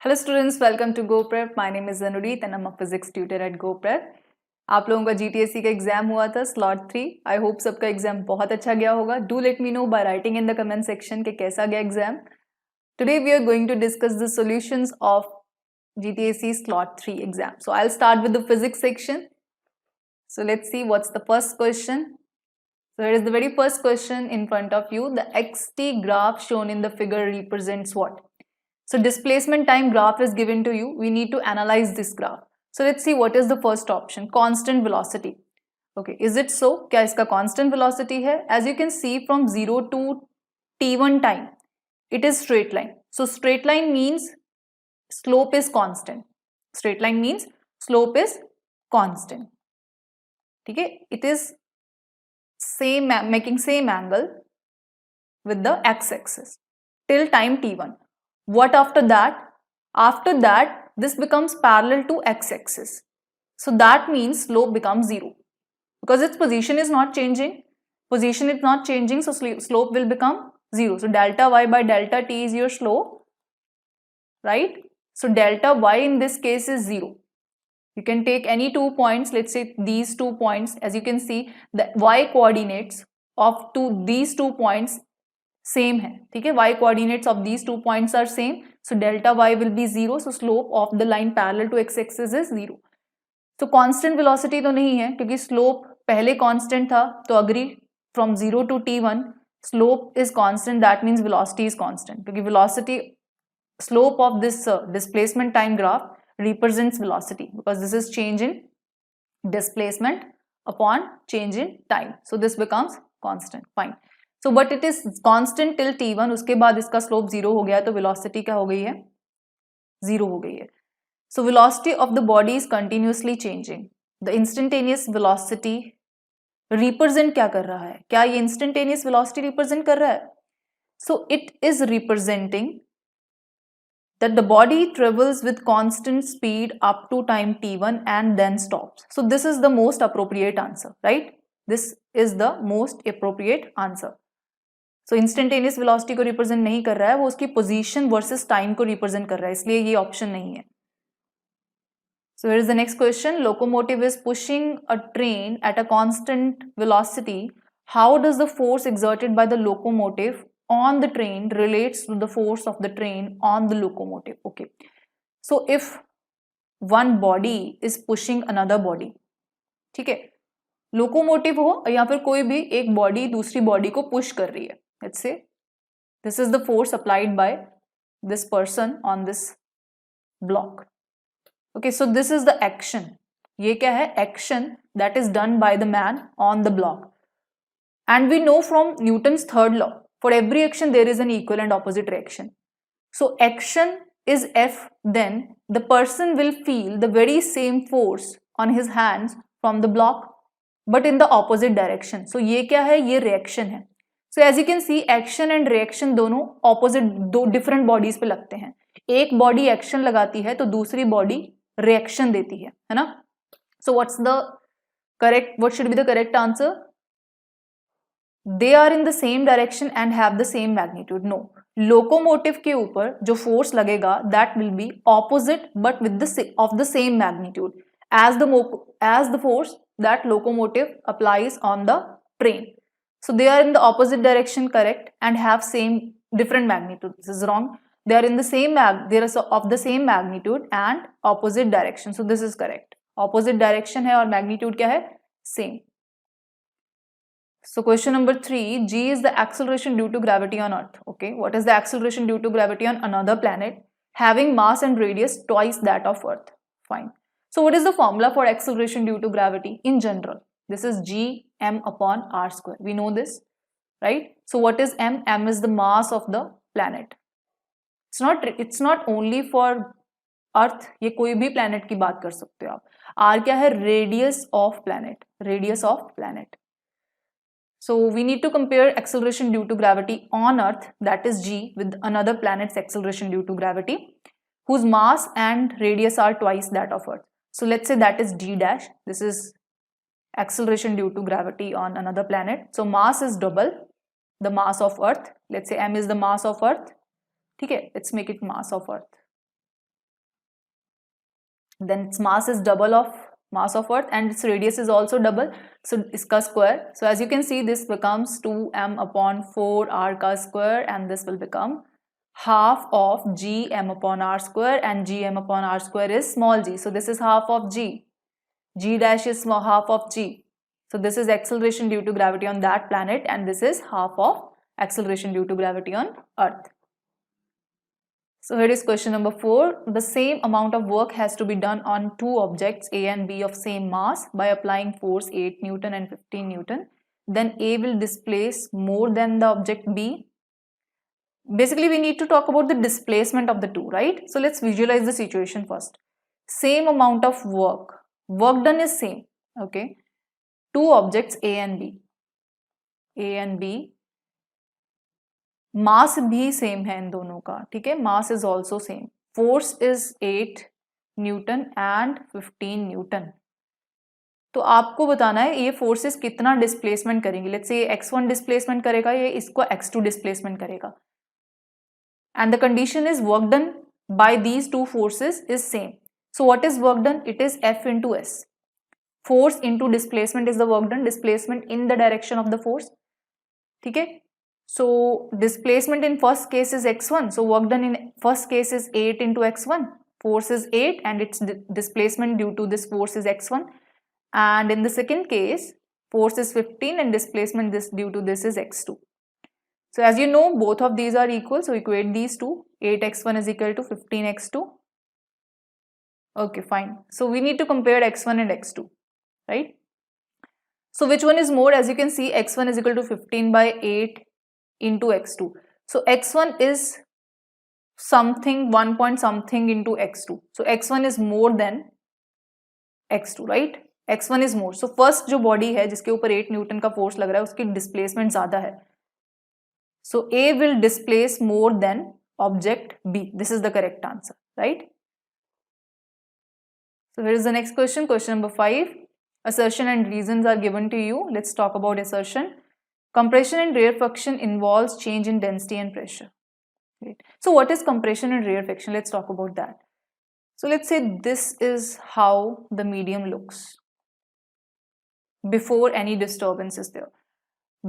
Hello students, welcome to Go Prep. My name is Anureet and I am a physics tutor at Go Prep. आप लोगों का GTSC का exam हुआ था slot 3। I hope सबका exam बहुत अच्छा गया होगा। Do let me know by writing in the comment section कि कैसा गया exam. Today we are going to discuss the solutions of GTSC slot 3 exam. So I'll start with the physics section. So let's see what's the first question. So here is the very first question in front of you. The xt graph shown in the figure represents what? So displacement time graph is given to you. We need to analyze this graph. So let's see what is the first option. Constant velocity. Okay, is it so? क्या इसका constant velocity है? As you can see from 0 to t1 time, it is straight line. So straight line means slope is constant. Straight line means slope is constant. ठीक है? It is same, making same angle with the x-axis till time t1. What after that? After that, this becomes parallel to x-axis. So that means slope becomes 0 because its position is not changing. Position is not changing, so slope will become 0. So delta y by delta t is your slope, right? So delta y in this case is 0. You can take any 2 points, let's say these 2 points. As you can see, the y coordinates of these 2 points same है, ठीक है? Y coordinates of these 2 points are same, so delta y will be 0. So slope of the line parallel to x-axis is 0. So constant velocity तो नहीं है क्योंकि slope पहले constant था, तो agree from 0 to t1 slope is constant, that means velocity is constant क्योंकि velocity slope of this displacement time graph represents velocity because this is change in displacement upon change in time. So this becomes constant. Fine. So but it is constant till t1. उसके बाद इसका slope 0 हो गया तो velocity क्या हो गई है? 0 हो गई है. So velocity of the body is continuously changing. The instantaneous velocity represent क्या कर रहा है? क्या ये instantaneous velocity represent कर रहा है? So it is representing that the body travels with constant speed up to time t1 and then stops. So this is the most appropriate answer, right? This is the most appropriate answer. So instantaneous velocity को represent नहीं कर रहा है, वो उसकी position versus time को represent कर रहा है, इसलिए ये option नहीं है. So here is the next question. Locomotive is pushing a train at a constant velocity. How does the force exerted by the locomotive on the train relates to the force of the train on the locomotive? Okay. So if one body is pushing another body, ठीक है, locomotive हो या फिर कोई भी एक body दूसरी body को push कर रही है. Let's say this is the force applied by this person on this block. Okay, so this is the action. ये क्या है? Action that is done by the man on the block. And we know from Newton's third law, for every action there is an equal and opposite reaction. So action is F, then the person will feel the very same force on his hands from the block, but in the opposite direction. So ये क्या है? ये reaction है. So as you can see, action and reaction दोनों opposite, दो different bodies पे लगते हैं. एक body action लगाती है तो दूसरी body reaction देती है ना? So what should be the correct answer? They are in the same direction and have the same magnitude. No, locomotive के ऊपर जो force लगेगा that will be opposite but with of the same magnitude as the force that locomotive applies on the train. So they are in the opposite direction, correct, and have different magnitude. This is wrong. They are in the same they are of the same magnitude and opposite direction. So this is correct. Opposite direction है और magnitude क्या है? Same. So question number 3, G is the acceleration due to gravity on Earth. Okay, what is the acceleration due to gravity on another planet having mass and radius twice that of Earth? Fine. So what is the formula for acceleration due to gravity in general? This is G m upon r square. We know this, right? So what is m? M is the mass of the planet. It's not only for Earth. ये कोई भी planet की बात कर सकते हो आप. R क्या है? Radius of planet. Radius of planet. So we need to compare acceleration due to gravity on Earth, that is G, with another planet's acceleration due to gravity, whose mass and radius are twice that of Earth. So let's say that is D dash. This is acceleration due to gravity on another planet. So mass is double the mass of Earth. Let's say m is the mass of Earth. Okay, let's make it mass of Earth. then its mass is double of mass of Earth and its radius is also double, so iska square. So as you can see, this becomes 2m upon 4r ka square, and this will become half of gm upon r square, and gm upon r square is small g, so this is half of g dash is small half of g. So this is acceleration due to gravity on that planet, and this is half of acceleration due to gravity on Earth. So here is question number 4. The same amount of work has to be done on two objects A and B of same mass by applying force 8 Newton and 15 Newton. Then A will displace more than the object B. Basically, we need to talk about the displacement of the two, right? So let's visualize the situation first. Same amount of work. Work done is same, okay? Two objects A and B. A and B. मास भी same है इन दोनों का, ठीक है, mass is also same, force is 8 Newton and 15 Newton. तो आपको बताना है ये फोर्सेस कितना डिस्प्लेसमेंट करेंगे. लेट्स से x1 डिस्प्लेसमेंट करेगा, ये इसको x2 डिस्प्लेसमेंट करेगा, and the condition is work done by these two forces is same. So what is work done? It is F into S. Force into displacement is the work done, displacement in the direction of the force, ठीक है. So displacement in first case is x1, so work done in first case is 8 into x1, force is 8 and its displacement due to this force is x1, and in the second case force is 15 and displacement due to this is x2. So as you know, both of these are equal, so equate these two. 8x1 is equal to 15x2. Okay, fine. So we need to compare x1 and x2, right? So which one is more? As you can see, x1 is equal to 15 by 8 into x2. So x1 is something 1 point something into x2. So x1 is more than x2, right? x1 is more. So first जो body है जिसके ऊपर 8 Newton का force लग रहा है उसकी displacement ज्यादा है. So A will displace more than object B. This is the correct answer, right? So here is the next question, question number 5. Assertion and reasons are given to you. Let's talk about assertion. Compression and rarefaction involves change in density and pressure. Right. So what is compression and rarefaction? Let's talk about that. So let's say this is how the medium looks before any disturbance is there.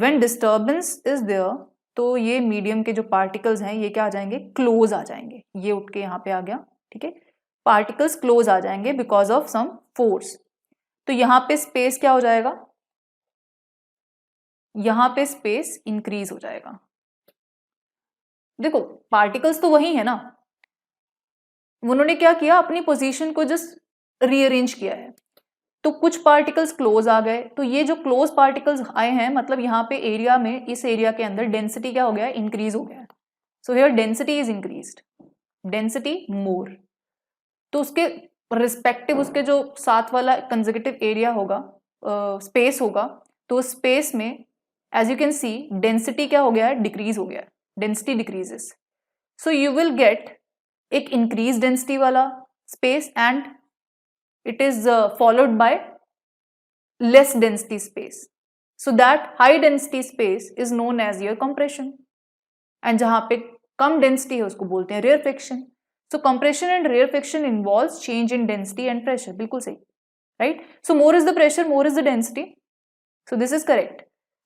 When disturbance is there, तो ये medium के जो particles हैं ये क्या आ जाएंगे? Close आ जाएंगे. ये उठ के यहाँ पे आ गया, ठीक है? Particles close आ जाएंगे because of some force. तो यहाँ पे space क्या हो जाएगा? यहां पे स्पेस इंक्रीज हो जाएगा. देखो पार्टिकल्स तो वही है ना, उन्होंने क्या किया, अपनी पोजीशन को जस्ट रीअरेंज किया है. तो कुछ पार्टिकल्स क्लोज आ गए, तो ये जो क्लोज पार्टिकल्स आए हैं मतलब यहाँ पे एरिया में, इस एरिया के अंदर डेंसिटी क्या हो गया, इंक्रीज हो गया. So here density is increased, density more. तो उसके रिस्पेक्टिव उसके जो साथ वाला कंजर्वेटिव एरिया होगा, स्पेस होगा, तो स्पेस में as you can see density क्या हो गया है, डिक्रीज हो गया है, density decreases. So you will get एक increased density वाला space and it is followed by less density space. So that high density space is known as your compression, and जहाँ पे कम density है उसको बोलते हैं rarefaction. So compression and rarefaction involves change in density and pressure. बिल्कुल सही, right? So more is the pressure, more is the density. So this is correct.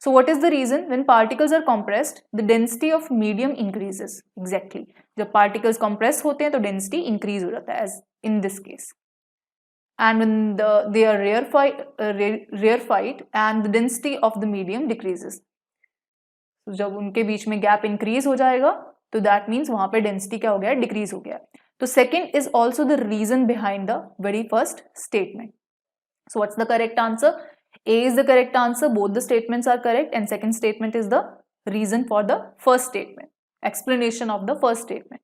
So what is the reason? When particles are compressed, the density of medium increases. Exactly. जब particles compress होते हैं तो density increase हो जाता है, as in this case. And when they are rarefied and the density of the medium decreases. So जब उनके बीच में gap increase हो जाएगा, तो that means वहाँ पे density क्या हो गया, decrease हो गया. तो second is also the reason behind the very first statement. So what's the correct answer? A is the correct answer, both the statements are correct, and second statement is the reason for the first statement, explanation of the first statement.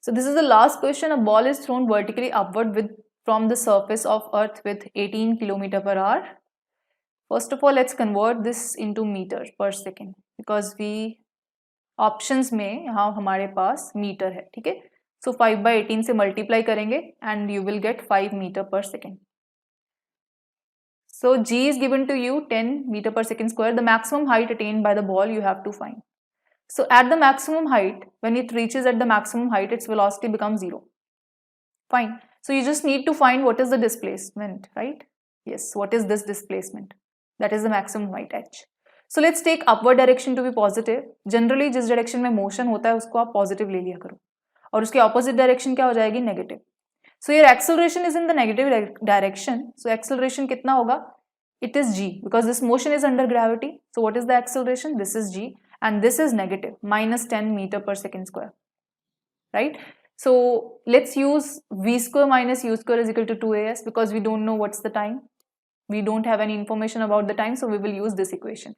So this is the last question. A ball is thrown vertically upward from the surface of Earth with 18 km per hour. First of all, let's convert this into meters per second because we options में यहाँ हमारे पास meter है, ठीक है? So 5 by 18 से multiply करेंगे and you will get 5 meter per second. So g is given to you 10 meter per second square. The maximum height attained by the ball you have to find. So at the maximum height, when it reaches at the maximum height, its velocity becomes 0. Fine. So you just need to find what is the displacement, right? Yes, what is this displacement? That is the maximum height h. So let's take upward direction to be positive. Generally जिस direction में motion होता है उसको आप positive ले लिया करो और उसके opposite direction क्या हो जाएगी? Negative. So your acceleration is in the negative direction. So acceleration कितना होगा? It is g because this motion is under gravity. So what is the acceleration? This is g and this is negative minus 10 meter per second square, right? So let's use v square minus u square is equal to 2as because we don't know what's the time. We don't have any information about the time, so we will use this equation.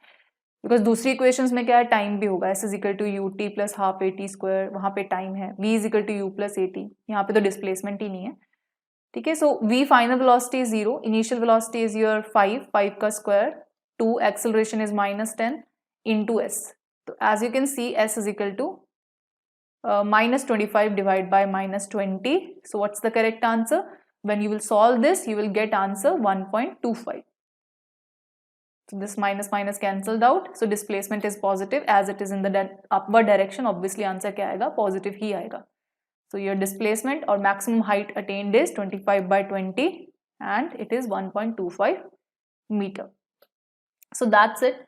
Because दूसरी equations में क्या है? Time भी होगा. S is equal to ut plus half at square. वहाँ पे time है. V is equal to u plus at. यहाँ पे तो displacement ही नहीं है. ठीक है. So v final velocity is 0. Initial velocity is your 5 का square. 2 acceleration is minus 10 into s. So as you can see, s is equal to minus 25 divided by minus 20. So what's the correct answer? When you will solve this, you will get answer 1.25. So this minus minus cancelled out. So displacement is positive as it is in the upward direction. Obviously answer क्या आएगा? Positive ही आएगा. So your displacement or maximum height attained is 25 by 20 and it is 1.25 meter. So that's it.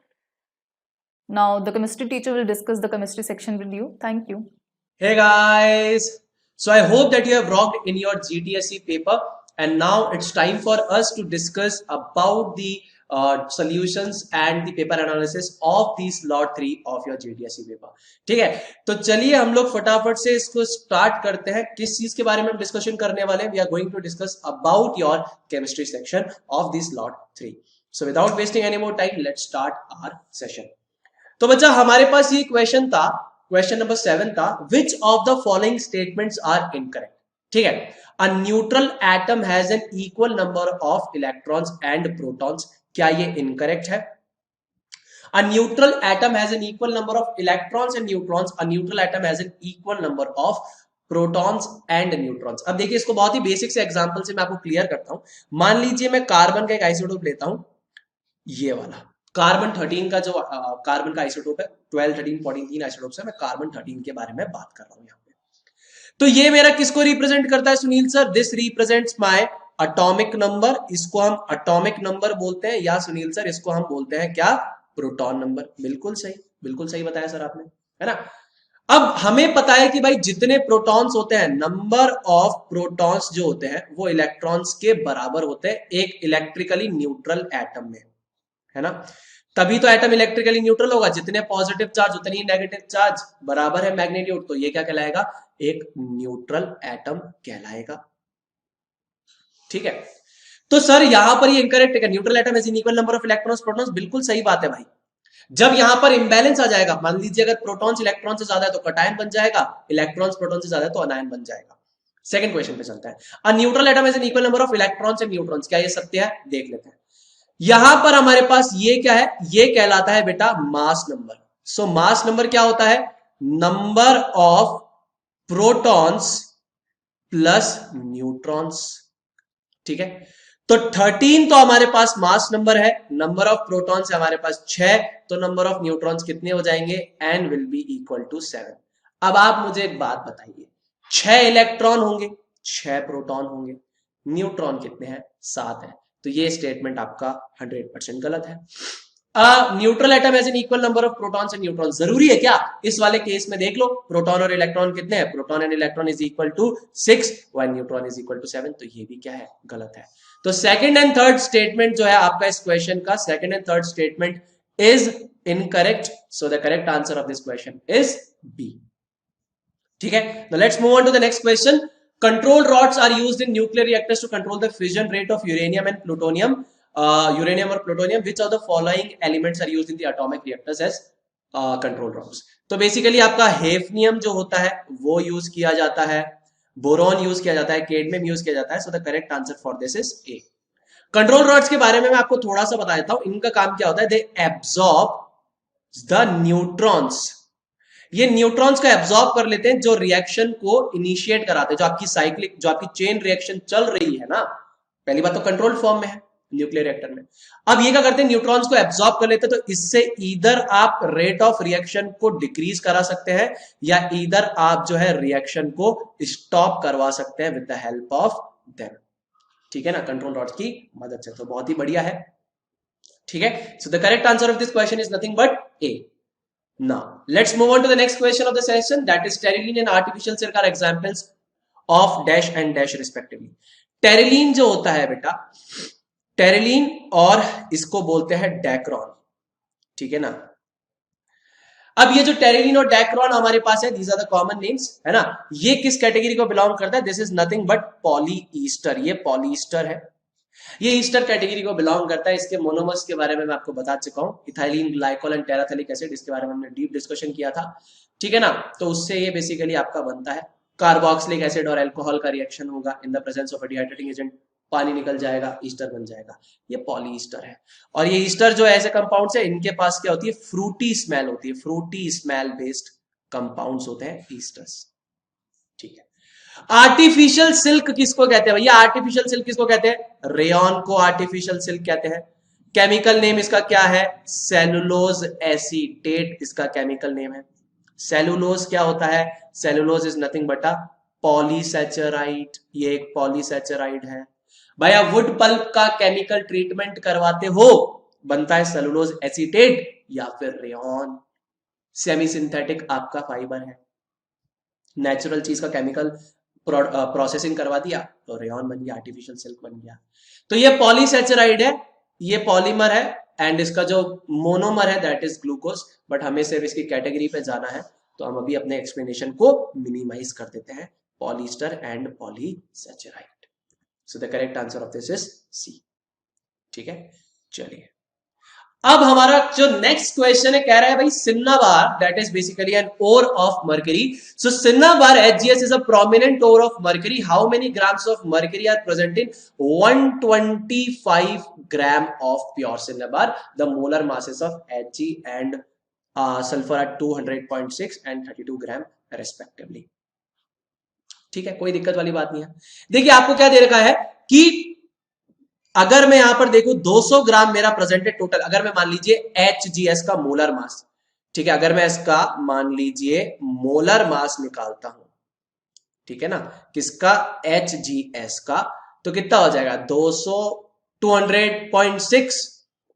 Now the chemistry teacher will discuss the chemistry section with you. Thank you. Hey guys, so I hope that you have rocked in your GTSE paper and now it's time for us to discuss about the solutions and the paper analysis of the slot 3 of your GTSE paper. ठीक है, तो चलिए हम लोग फटाफट से इसको start करते हैं. किस चीज के बारे में हम डिस्कशन करने वाले हैं? We are going to discuss about your chemistry section of the slot 3. So without wasting any more time, let's start our session. तो बच्चा हमारे पास ये क्वेश्चन था, क्वेश्चन नंबर 7 था, which of the following statements are incorrect? ठीक है, a neutral atom has an equal number of electrons and protons. क्या ये incorrect है? A neutral atom has an equal number of electrons and neutrons. A neutral atom has an equal number of protons and neutrons. अब देखिए इसको बहुत ही basic से example से मैं आपको क्लियर करता हूं. मान लीजिए मैं कार्बन का एक आइसोटोप लेता हूं, ये वाला कार्बन 13 का जो कार्बन का आइसोटोप है, 12, 13, 14 तीन आइसोटोप्स है. मैं कार्बन 13 के बारे में बात कर रहा हूं यहाँ पे. तो ये मेरा किसको रिप्रेजेंट करता है Sunil sir? This represents my atomic number. इसको हम एटॉमिक नंबर बोलते हैं या सुनील सर इसको हम बोलते हैं क्या? Proton number. बिल्कुल सही बताया सर आपने, है ना. अब हमें पता है कि भाई जितने प्रोटॉन्स होते हैं, नंबर ऑफ प्रोटॉन्स जो होते हैं वो इलेक्ट्रॉन्स के बराबर होते हैं एक इलेक्ट्रिकली न्यूट्रल एटम में, है ना. तभी तो एटम इलेक्ट्रिकली न्यूट्रल होगा. जितने पॉजिटिव चार्ज उतनी ही नेगेटिव चार्ज, बराबर है मैग्नीट्यूड, तो ये क्या कहलाएगा? एक न्यूट्रल एटम कहलाएगा. ठीक है, तो सर यहां पर ये इनकरेक्ट है. Neutral atom has an equal number of electrons protons. बिल्कुल सही बात है भाई. जब यहां पर इंबैलेंस आ जाएगा, मान लीजिए अगर प्रोटॉन्स इलेक्ट्रॉन से ज्यादा है तो कटायन बन जाएगा, इलेक्ट्रॉन्स प्रोटॉन से ज्यादा है तो अनायन बन जाएगा. सेकंड क्वेश्चन पे चलता है. A neutral atom has an equal number of electrons and neutrons. क्या ये सत्य है? देख लेते हैं. यहां पर हमारे पास ये क्या है? ये कहलाता है बेटा मास नंबर. सो मास नंबर क्या होता है? Number of protons plus neutrons. ठीक है, तो 13 तो हमारे पास मास नंबर है, नंबर ऑफ प्रोटॉन्स है हमारे पास 6, तो नंबर ऑफ न्यूट्रॉन्स कितने हो जाएंगे? n will be equal to 7. अब आप मुझे एक बात बताइए, 6 इलेक्ट्रॉन होंगे, 6 प्रोटॉन होंगे, न्यूट्रॉन कितने हैं? 7 है. तो ये स्टेटमेंट आपका 100% गलत है. Neutral atom has an equal number of protons and neutrons. जरूरी है क्या? इस वाले केस में देख लो, प्रोटॉन और इलेक्ट्रॉन कितने हैं? Proton and electron is equal to 6 while neutron is equal to 7. तो ये भी क्या है? गलत है. तो सेकंड एंड थर्ड स्टेटमेंट जो है आपका इस क्वेश्चन का, second and third statement is incorrect. So the correct answer of this question is B. ठीक है, now let's move on to the next question. Control rods are used in nuclear reactors to control the fusion rate of uranium and plutonium. Uranium और plutonium, which of the following elements are used in the atomic reactors as control rods. तो basically आपका hafnium जो होता है वो use किया जाता है, बोरॉन यूज किया जाता है, कैडमियम यूज किया जाता है. So the correct answer for this is a. Control rods के बारे में मैं आपको थोड़ा सा बता देता हूं. इनका काम क्या होता है? दे एब्सॉर्ब द न्यूट्रॉन्स. ये न्यूट्रॉन्स को एब्सॉर्ब कर लेते हैं जो रिएक्शन को इनिशिएट कराते हैं, जो आपकी साइक्लिक, जो आपकी चेन रिएक्शन चल रही है ना. पहली बात तो कंट्रोल फॉर्म में है, न्यूक्लियर रिएक्टर में। अब ये क्या करते हैं, न्यूट्रॉन्स को एब्जॉर्ब कर लेते हैं, तो इससे ईदर आप रेट ऑफ रिएक्शन को डिक्रीज करा सकते हैं या ईदर आप जो है रिएक्शन को स्टॉप करवा सकते हैं with the help of them, ठीक है ना, कंट्रोल रॉड्स की मदद से। तो बहुत ही बढ़िया है, ठीक है। So the correct answer of this question is nothing but A. Now, let's move on to the next question of the session, that is Terylene and artificial silk are examples of dash and dash respectively. Terylene जो होता है बेटा, terylene और इसको बोलते हैं Dacron, ठीक है ना। अब ये जो टेरिलीन और डैक्रॉन हमारे पास है, these are the common names, है ना। ये किस कैटेगरी को बिलोंग करता है, दिस इज नथिंग बट पॉलीईस्टर, ये पॉलीईस्टर है, ये ईस्टर कैटेगरी को बिलोंग करता है। इसके मोनोमर्स के बारे में मैं आपको बता चुका हूं, इथाइलिन ग्लाइकोल एंड टेराथेलिक एसिड, इसके बारे में हमने डीप डिस्कशन किया था, ठीक है ना। तो उससे ये बेसिकली आपका बनता है कार्बोक्सिलिक एसिड और अल्कोहल का रिएक्शन होगा, in the presence of a dehydrating agent पानी निकल जाएगा, ईस्टर बन जाएगा, ये पॉलीईस्टर है। और ये ईस्टर जो ऐसे कंपाउंड्स है, इनके पास क्या होती है, फ्रूटी स्मेल होती है, फ्रूटी स्मेल बेस्ड कंपाउंड्स होते हैं ईस्टर्स, ठीक है। आर्टिफिशियल सिल्क किसको कहते हैं भैया, आर्टिफिशियल सिल्क किसको कहते हैं, रेयन को आर्टिफिशियल सिल्क कहते हैं। केमिकल नेम इसका क्या है, सेलुलोज एसीटेट इसका केमिकल नेम है। सेलुलोज क्या होता है, सेलुलोज इज नथिंग बट अ पॉलीसैचराइड, ये एक पॉलीसैचराइड है। भैया वुड पल्प का केमिकल ट्रीटमेंट करवाते हो, बनता है सेलुलोज एसीटेट या फिर रेयन। सेमी सिंथेटिक आपका फाइबर है, नेचुरल चीज का केमिकल प्रोसेसिंग करवा दिया तो रेयन बन गया, आर्टिफिशियल सिल्क बन गया। तो ये पॉलीसैचराइड है, ये पॉलीमर है, एंड इसका जो मोनोमर है दैट इज ग्लूकोज। बट हमें सिर्फ इसकी कैटेगरी पे जाना है, तो हम अभी अपने एक्सप्लेनेशन को मिनिमाइज कर देते हैं, polyester and polysaccharide. So the correct answer of this is C, ठीक है। चलिए अब हमारा जो नेक्स्ट क्वेश्चन है, कह रहा है भाई cinnabar that is basically an ore of mercury. So cinnabar HGS is a prominent ore of mercury. How many grams of mercury are present in 125 gram of pure cinnabar. The molar masses of Hg and sulphur are 200.6 and 32 gram respectively, ठीक है, कोई दिक्कत वाली बात नहीं है। देखिए आपको क्या दे रखा है कि अगर मैं यहां पर देखूं 200 ग्राम मेरा प्रेजेंट है टोटल, अगर मैं मान लीजिए HGS का मोलर मास, ठीक है, अगर मैं इसका मान लीजिए मोलर मास निकालता हूं, ठीक है ना, किसका, HGS का, तो कितना हो जाएगा 200 200.6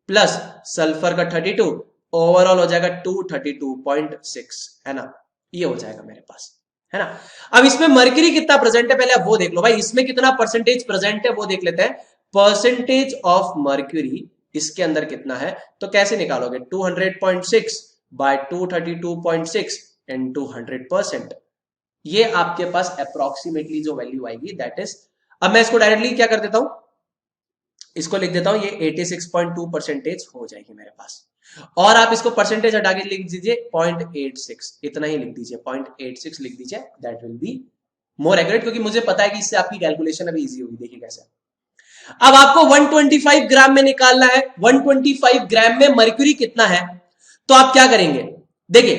प्लस सल्फर का 32, ओवरऑल हो जाएगा 232.6, है ना, ये हो जाएगा मेरे पास, है ना। अब इसमें मर्करी कितना प्रेजेंट है पहले आप वो देख लो भाई, इसमें कितना परसेंटेज प्रेजेंट है वो देख लेते हैं। परसेंटेज ऑफ मर्क्यूरी इसके अंदर कितना है, तो कैसे निकालोगे, 200.6 बाय 232.6 इनटू 100%, ये आपके पास अप्रोक्सीमेटली जो वैल्यू आएगी दैट इज, अब मैं इसको डायरेक्टली क्या कर देता हूं, इसको लिख देता हूं, ये 86.2% हो जाएगी मेरे पास। और आप इसको परसेंटेज हटा के लिख दीजिए 0.86, इतना ही लिख दीजिए, 0.86 लिख दीजिए, that will be more accurate, क्योंकि मुझे पता है कि इससे आपकी कैलकुलेशन अभी इजी होगी। देखिए कैसे, अब आपको 125 ग्राम में निकालना है, 125 ग्राम में मर्क्यूरी कितना है, तो आप क्या करेंगे, देखिए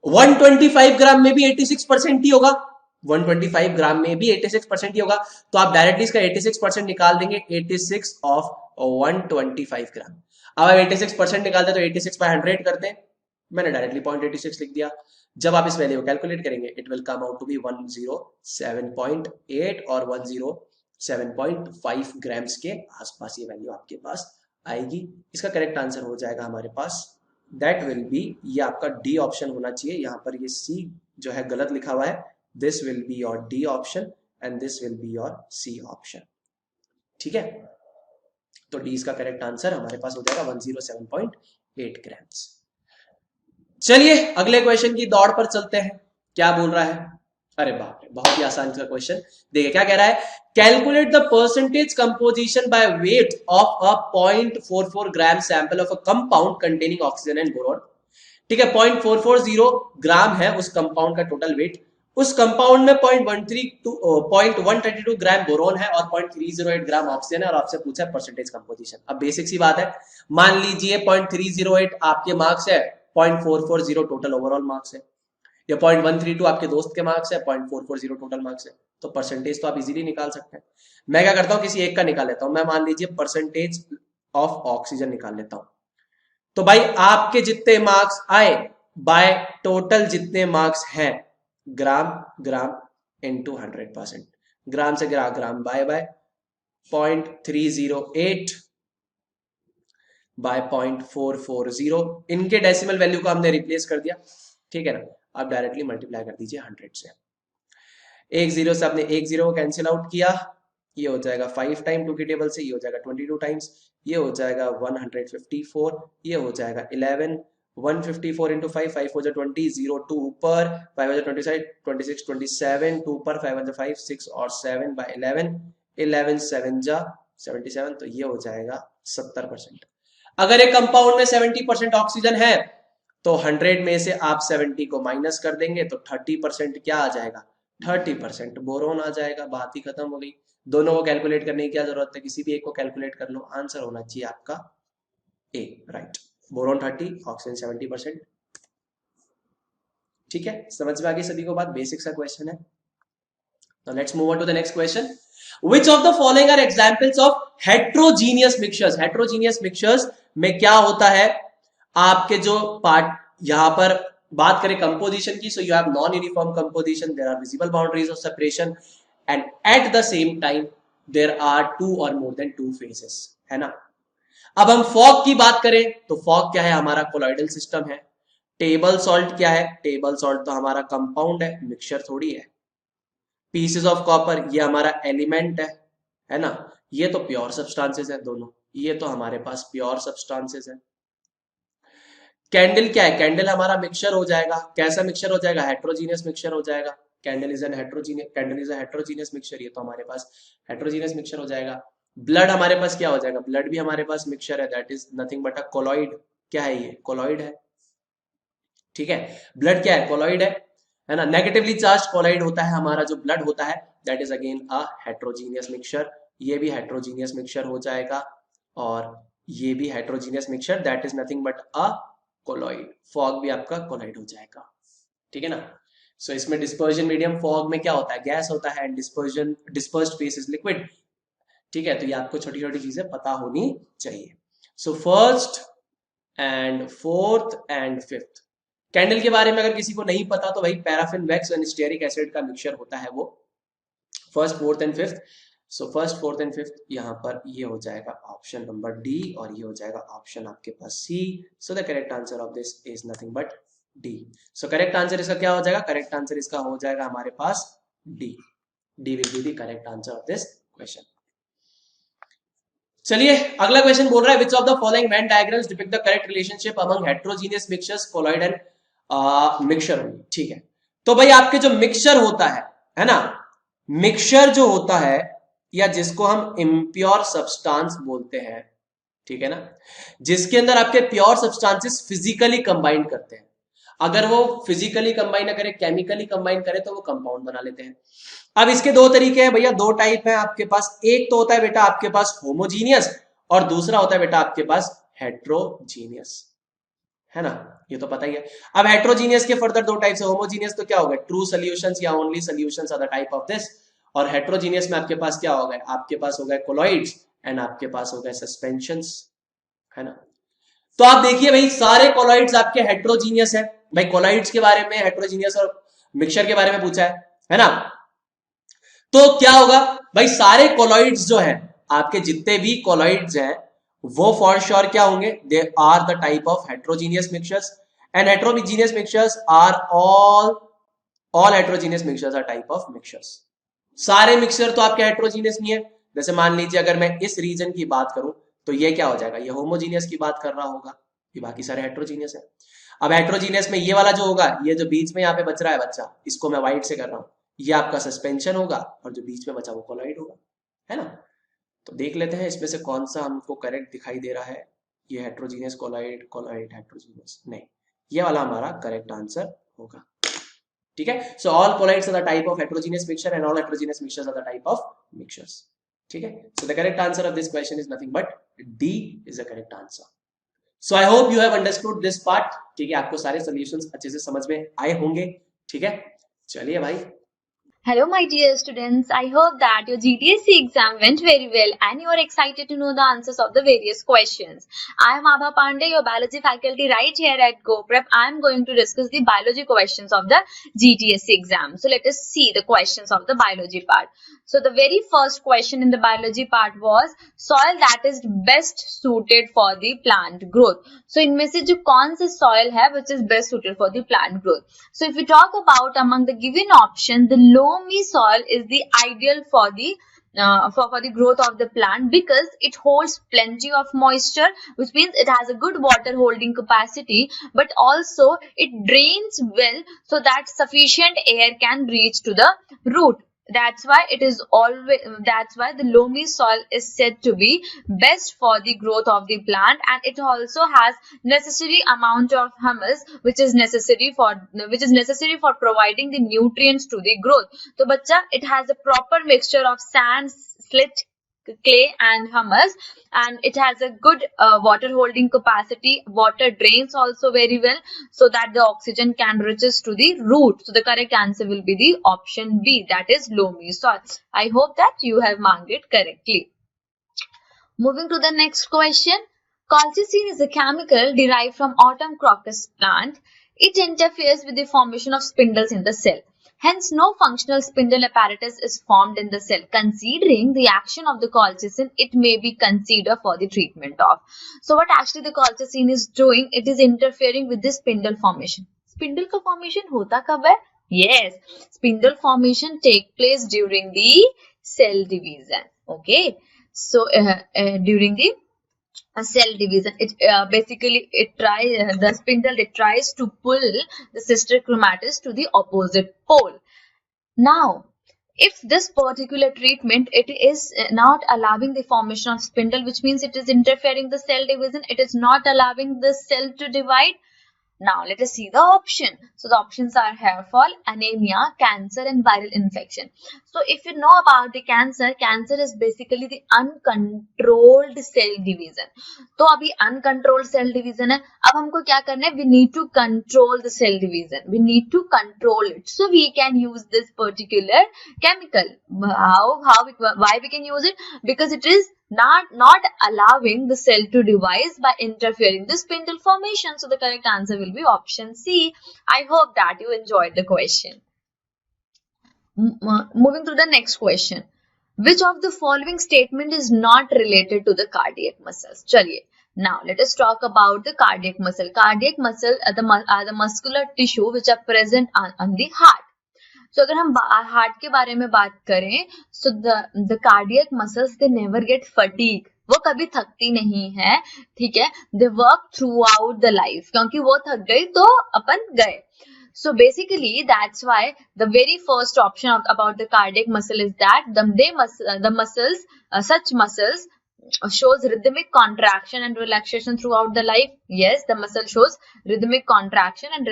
125 ग्राम में भी 86% ही होगा, 125 ग्राम में भी 86% ही होगा, तो आप डायरेक्टली इसका 86% निकाल देंगे, 86 ऑफ 125 ग्राम। अब 86% निकालते तो 86 बाय 100 करते हैं, मैंने डायरेक्टली 0.86 लिख दिया। जब आप इस वैल्यू को कैलकुलेट करेंगे it will come out to be 107.8 और 107.5 ग्राम्स के आसपास ये वैल्यू आपके पास आएगी। इसका करेक्ट आंसर हो जाएगा हमारे पास, दैट विल बी, ये आपका डी ऑप्शन होना चाहिए, यहां पर ये सी जो है गलत लिखा हुआ है, this will be your D option and this will be your C option, ठीक है। तो डी इसका करेक्ट आंसर हमारे पास हो जाएगा 107.8 ग्राम्स। चलिए अगले क्वेश्चन की दौड़ पर चलते हैं, क्या बोल रहा है, अरे बाप रे बहुत ही आसान सा क्वेश्चन। देखिए क्या कह रहा है, calculate the percentage composition by weight of a 0.44 gram sample of a compound containing oxygen and boron, ठीक है, 0.440 ग्राम है उस कंपाउंड का टोटल वेट, उस कंपाउंड में 0.132 ग्राम बोरोन है और 0.308 ग्राम ऑक्सीजन है, और आपसे पूछा है परसेंटेज कंपोजिशन। अब बेसिक सी बात है, मान लीजिए 0.308 आपके मार्क्स है, 0.440 टोटल ओवरऑल मार्क्स है, ये 0.132 आपके दोस्त के मार्क्स है, 0.440 टोटल मार्क्स है, तो परसेंटेज तो आप इजीली निकाल सकते हैं। मैं क्या करता हूँ, किसी एक का निकाल लेता हूँ। मैं मान लीजिए परसेंटेज ऑफ ऑक्सीजन निकाल लेता हूँ। तो भाई आपके जितने मार्क्स आए बाय टोटल जितने मार्क्स हैं, ग्राम ग्राम इंटू 100%, ग्राम से ग्राम बाय 0.308 बाय 0.440, इनके डेसिमल वैल्यू को हमने रिप्लेस कर दिया, ठीक है ना। आप डायरेक्टली मल्टीप्लाई कर दीजिए 100 से। एक जीरो से आपने एक जीरो को कैंसिल आउट किया, ये हो जाएगा 5 टाइम 2 की टेबल से, ये हो जाएगा 22 टाइम्स, ये हो जाएगा 154, ये हो जाएगा 11, 154 इंटू 5, 5 हो जाए 20, 0 2 ऊपर, 5 हो जाए 26, 27, 2 ऊपर, 5 हो जाए 5, 6 और 7 बाय 11, 11 7 जा 77, तो ये हो जाएगा 70%। अगर एक कंपाउंड में 70% ऑक्सीजन है तो 100 में से आप 70 को माइनस कर देंगे तो 30% क्या आ जाएगा, 30% बोरोन आ जाएगा। बात ही खत्म हो गई। दोनों को कैलकुलेट करने की क्या जरूरत है, किसी भी एक को कैलकुलेट कर लो, आंसर होना चाहिए आपका ए, राइट। Boron 30, oxygen 70%। ठीक है, समझ में आ गई सभी को बात, बेसिक सा क्वेश्चन है। Now let's move on to the next question. Which of the following are examples of heterogeneous mixtures? Heterogeneous mixtures में क्या होता है, आपके जो पार्ट यहां पर बात करें कंपोजिशन की, so you have non-uniform composition, there are visible boundaries of separation, and at the same time there are two or more than two phases, है ना। अब हम फॉग की बात करें तो फॉग क्या है, हमारा कोलॉइडल सिस्टम है। टेबल सॉल्ट क्या है, टेबल सॉल्ट तो हमारा कंपाउंड है, मिक्सचर थोड़ी है। पीसेस ऑफ कॉपर ये हमारा एलिमेंट है ना। ये तो प्योर सब्सटेंसेस है दोनों, ये तो हमारे पास प्योर सब्सटेंसेस है। कैंडल क्या है, कैंडल हमारा मिक्सचर हो जाएगा। कैसा मिक्सचर हो जाएगा, हेट्रोजीनियस मिक्सचर हो जाएगा। Candle is a heterogeneous mixture, ये तो हमारे पास हेट्रोजीनियस मिक्सचर हो जाएगा। ब्लड हमारे पास क्या हो जाएगा, ब्लड भी हमारे पास मिक्सचर है, that is nothing but a colloid. क्या है ये, कोलॉइड है, ठीक है। ब्लड क्या है, कोलॉइड है ना। नेगेटिवली चार्ज कोलॉइड होता है हमारा जो ब्लड होता है, that is again a heterogeneous mixture. ये भी हेट्रोजीनियस मिक्सचर हो जाएगा, और ये भी heterogeneous mixture, that is nothing but a colloid. Fog भी आपका कोलॉइड हो जाएगा, ठीक है ना। सो इसमें डिस्पर्जन मीडियम फॉग में क्या होता है, गैस होता है, and dispersed phase is liquid, ठीक है। तो ये आपको छोटी छोटी चीजें पता होनी चाहिए। So first and fourth and fifth, candle के बारे में अगर किसी को नहीं पता तो भाई paraffin wax and stearic acid का मिक्सचर होता है वो, first fourth and fifth. So first fourth and fifth यहाँ पर ये हो जाएगा ऑप्शन नंबर डी, और ये हो जाएगा ऑप्शन आपके पास C. So the correct answer of this is nothing but D. So correct answer इसका क्या हो जाएगा, करेक्ट आंसर इसका हो जाएगा हमारे पास D. D will be the correct answer of this question. चलिए अगला क्वेश्चन बोल रहा है, which of the following Venn diagrams depict the correct relationship among heterogeneous mixtures, colloid and mixture only. ठीक है, तो भाई आपके जो मिक्सचर होता है ना, मिक्सचर जो होता है, या जिसको हम इम्प्योर सब्सटेंस बोलते हैं, ठीक है ना, जिसके अंदर आपके प्योर सब्सटेंसेस फिजिकली कंबाइन करते हैं। अगर वो फिजिकली कंबाइन ना करे, केमिकली कंबाइन करे, तो वो कंपाउंड बना लेते हैं। अब इसके दो तरीके हैं भैया, दो टाइप है आपके पास। एक तो होता है बेटा आपके पास होमोजीनियस, और दूसरा होता है बेटा आपके पास हेट्रोजीनियस, है ना, ये तो पता ही है। अब हेट्रोजीनियस के फर्दर दो टाइप्स है। होमोजीनियस तो क्या हो गए, ट्रू सॉल्यूशंस या only solutions are the type of this. और हेट्रोजीनियस में आपके पास क्या हो गए, आपके पास हो गए कोलॉइड्स, एंड आपके पास हो गए सस्पेंशंस, है ना। तो आप देखिए भाई, सारे कोलॉइड्स आपके हेट्रोजीनियस है। भाई कोलॉइड्स के बारे में हेट्रोजीनियस और मिक्सचर के बारे में पूछा है ना। तो क्या होगा भाई, सारे कोलॉइड्स जो है आपके, जितने भी कोलॉइड्स हैं वो फॉर श्योर क्या होंगे, they are the type of heterogeneous mixtures, and heterogeneous mixtures are all heterogeneous mixtures are type of mixtures. सारे मिक्सचर तो आपके हेट्रोजीनियस नहीं है। जैसे मान लीजिए अगर मैं इस रीजन की बात करूं तो ये क्या हो जाएगा, ये होमोजीनियस की बात कर रहा होगा, ये बाकी सारे हेट्रोजीनियस है। अब हेट्रोजीनियस में ये वाला जो होगा, ये जो बीच में यहाँ पे बच रहा है बच्चा, इसको मैं व्हाइट से कर रहा हूं, ये आपका सस्पेंशन होगा, और जो बीच में बचा वो कोलॉइड होगा, है ना। तो देख लेते हैं इसमें से कौन सा हमको करेक्ट दिखाई दे रहा है। ये हेट्रोजीनियस कोलॉइड, कोलॉइड हेट्रोजीनियस, नहीं, ये वाला हमारा करेक्ट आंसर होगा, ठीक है। So all colloids are the type of heterogeneous mixture, and all heterogeneous mixtures are the type of mixtures, ठीक है। So the correct answer of this question is nothing but D is the correct answer. So I hope you have understood this part, ठीक है। आपको सारे solutions अच्छे से समझ में आए होंगे, ठीक है, चलिए भाई। Hello, my dear students. I hope that your GTSC exam went very well and you are excited to know the answers of the various questions. I am Abha Pandey, your biology faculty right here at GoPrep. I am going to discuss the biology questions of the GTSC exam. So let us see the questions of the biology part. So the very first question in the biology part was soil that is best suited for the plant growth. So इनमें से जो कौन से soil है which is best suited for the plant growth. So if we talk about among the given option, the loamy soil is the ideal for the for the growth of the plant because it holds plenty of moisture, which means it has a good water holding capacity, but also it drains well so that sufficient air can reach to the root. That's why the loamy soil is said to be best for the growth of the plant, and it also has necessary amount of humus which is necessary for providing the nutrients to the growth. So bachcha, it has a proper mixture of sand, slate, clay and humus, and it has a good water holding capacity. Water drains also very well so that the oxygen can reaches to the root. So the correct answer will be the option B, that is loamy soil. I hope that you have marked it correctly. Moving to the next question. Colchicine is a chemical derived from autumn crocus plant. It interferes with the formation of spindles in the cell. Hence, no functional spindle apparatus is formed in the cell. Considering the action of the colchicine, it may be considered for the treatment of. So, what actually the colchicine is doing? It is interfering with the spindle formation. Spindle का formation होता कब है? Yes, spindle formation take place during the cell division. Okay, so during the cell division, the spindle tries to pull the sister chromatins to the opposite pole. Now, if this particular treatment, it is not allowing the formation of spindle, which means it is interfering the cell division, it is not allowing the cell to divide. Now, let us see the option. So, the options are hair fall, anemia, cancer and viral infection. So, if you know about the cancer, cancer is basically the uncontrolled cell division. तो अभी uncontrolled cell division है. अब हमको क्या करना है? We need to control the cell division. We need to control it. So, we can use this particular chemical. Why we can use it? Because it is not allowing the cell to divide by interfering the spindle formation. So the correct answer will be option C. I hope that you enjoyed the question. Moving to the next question. Which of the following statement is not related to the cardiac muscles? Chaliye. Now let us talk about the cardiac muscle. Cardiac muscle are the muscular tissue which are present on the heart. So अगर हम heart के बारे में बात करें, so the cardiac muscles they never get fatigue. वो कभी थकती नहीं है, ठीक है? They work throughout the life. क्योंकि वो थक गई तो अपन गए. So basically that's why the very first option about the cardiac muscle is that such muscles shows rhythmic contraction and relaxation throughout the life. Yes, the muscle shows rhythmic contraction and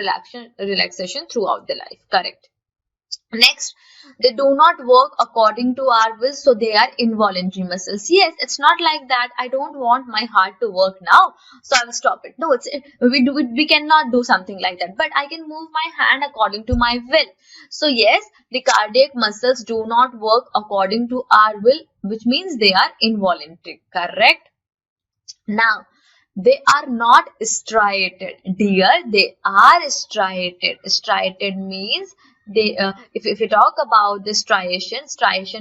relaxation throughout the life. Correct. Next, they do not work according to our will, so they are involuntary muscles. Yes, it's not like that. I don't want my heart to work now, so I will stop it. No, we cannot do something like that. But I can move my hand according to my will. So yes, the cardiac muscles do not work according to our will, which means they are involuntary. Correct? Now, they are not striated. Dear, they are striated. Striated means if you talk about the striation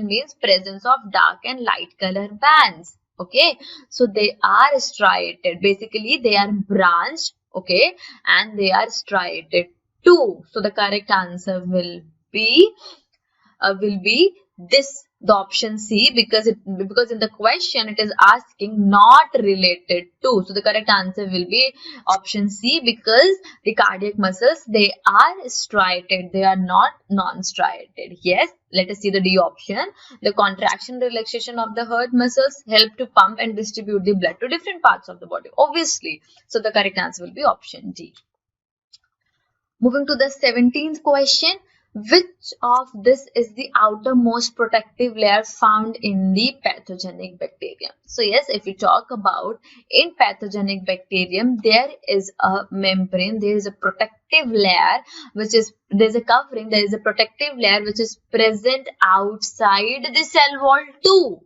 means presence of dark and light color bands. Okay, so they are striated. Basically, they are branched. Okay, and they are striated too. So the correct answer will be this. The option C, because in the question it is asking not related to. So the correct answer will be option C, because the cardiac muscles they are striated, they are not non-striated. Yes, let us see the D option. The contraction relaxation of the heart muscles help to pump and distribute the blood to different parts of the body. Obviously, so the correct answer will be option D. Moving to the 17th question. Which of this is the outermost protective layer found in the pathogenic bacterium? So yes, if you talk about in pathogenic bacterium, there is a membrane, there is a protective layer, there's a covering, there is a protective layer which is present outside the cell wall too.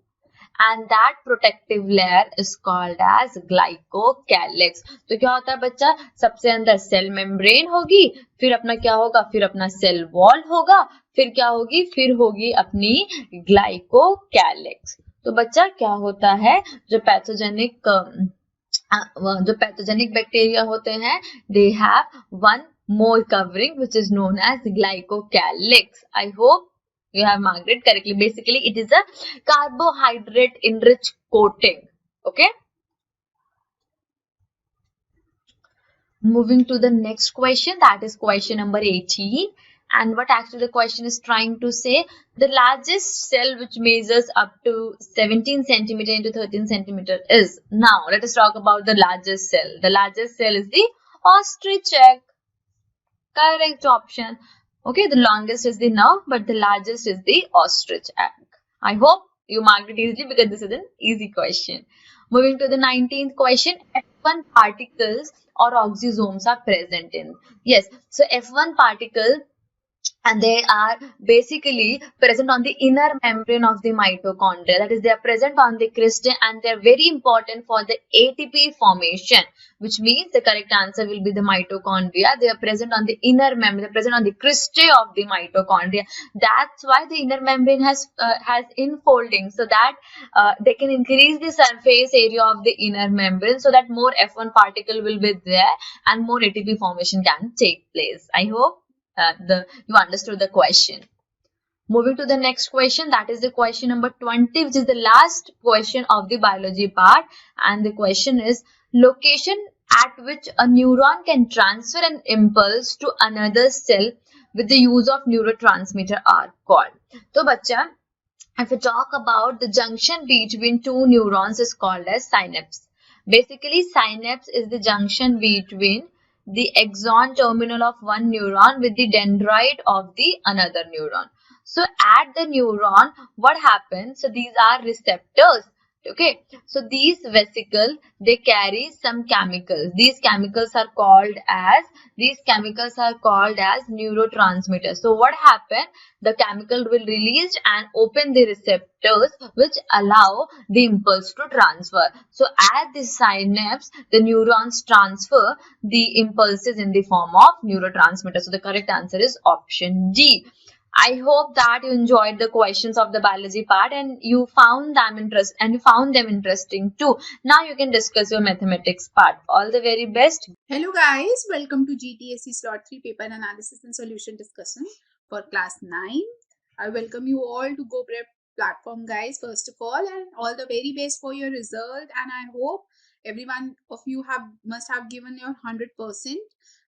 And that protective layer is called as glycocalyx. तो क्या होता है बच्चा, सबसे अंदर cell membrane होगी, फिर अपना क्या होगा, फिर अपना सेल वॉल होगा, फिर क्या होगी, फिर होगी अपनी ग्लाइकोकैलिक्स. तो बच्चा क्या होता है, जो पैथोजेनिक बैक्टीरिया होते हैं, they have one more covering which is known as glycocalyx. I hope you have marked it correctly. Basically, it is a carbohydrate enriched coating. Okay. Moving to the next question, that is question number 18. And what actually the question is trying to say, the largest cell which measures up to 17 centimeter into 13 centimeter is. Now, let us talk about the largest cell. The largest cell is the ostrich egg. Correct option. Okay, the longest is the nerve, but the largest is the ostrich egg. I hope you marked it easily because this is an easy question. Moving to the 19th question, F1 particles or oxysomes are present in. Yes, so F1 particle, and they are basically present on the inner membrane of the mitochondria. That is, they are present on the cristae and they are very important for the ATP formation, which means the correct answer will be the mitochondria. They are present on the inner membrane, they are present on the cristae of the mitochondria. That's why the inner membrane has infolding, so that they can increase the surface area of the inner membrane so that more F1 particle will be there and more ATP formation can take place. I hope you understood the question. Moving to the next question, that is the question number 20, which is the last question of the biology part. And the question is, location at which a neuron can transfer an impulse to another cell with the use of neurotransmitter are called. So, bachcha, if we talk about the junction between two neurons is called as synapse. Basically, synapse is the junction between the axon terminal of one neuron with the dendrite of the another neuron. So at the neuron, what happens? So these are receptors. Okay, so these vesicles, they carry some chemicals. These chemicals are called as neurotransmitters. So what happens? The chemical will release and open the receptors which allow the impulse to transfer. So at the synapse, the neurons transfer the impulses in the form of neurotransmitters. So the correct answer is option D. I hope that you enjoyed the questions of the biology part and you found them interesting too. Now you can discuss your mathematics part. All the very best. Hello guys, welcome to GTSC Slot 3 Paper Analysis and Solution Discussion for Class 9. I welcome you all to GoPrep platform guys, first of all, and all the very best for your result, and I hope everyone of you must have given your 100%.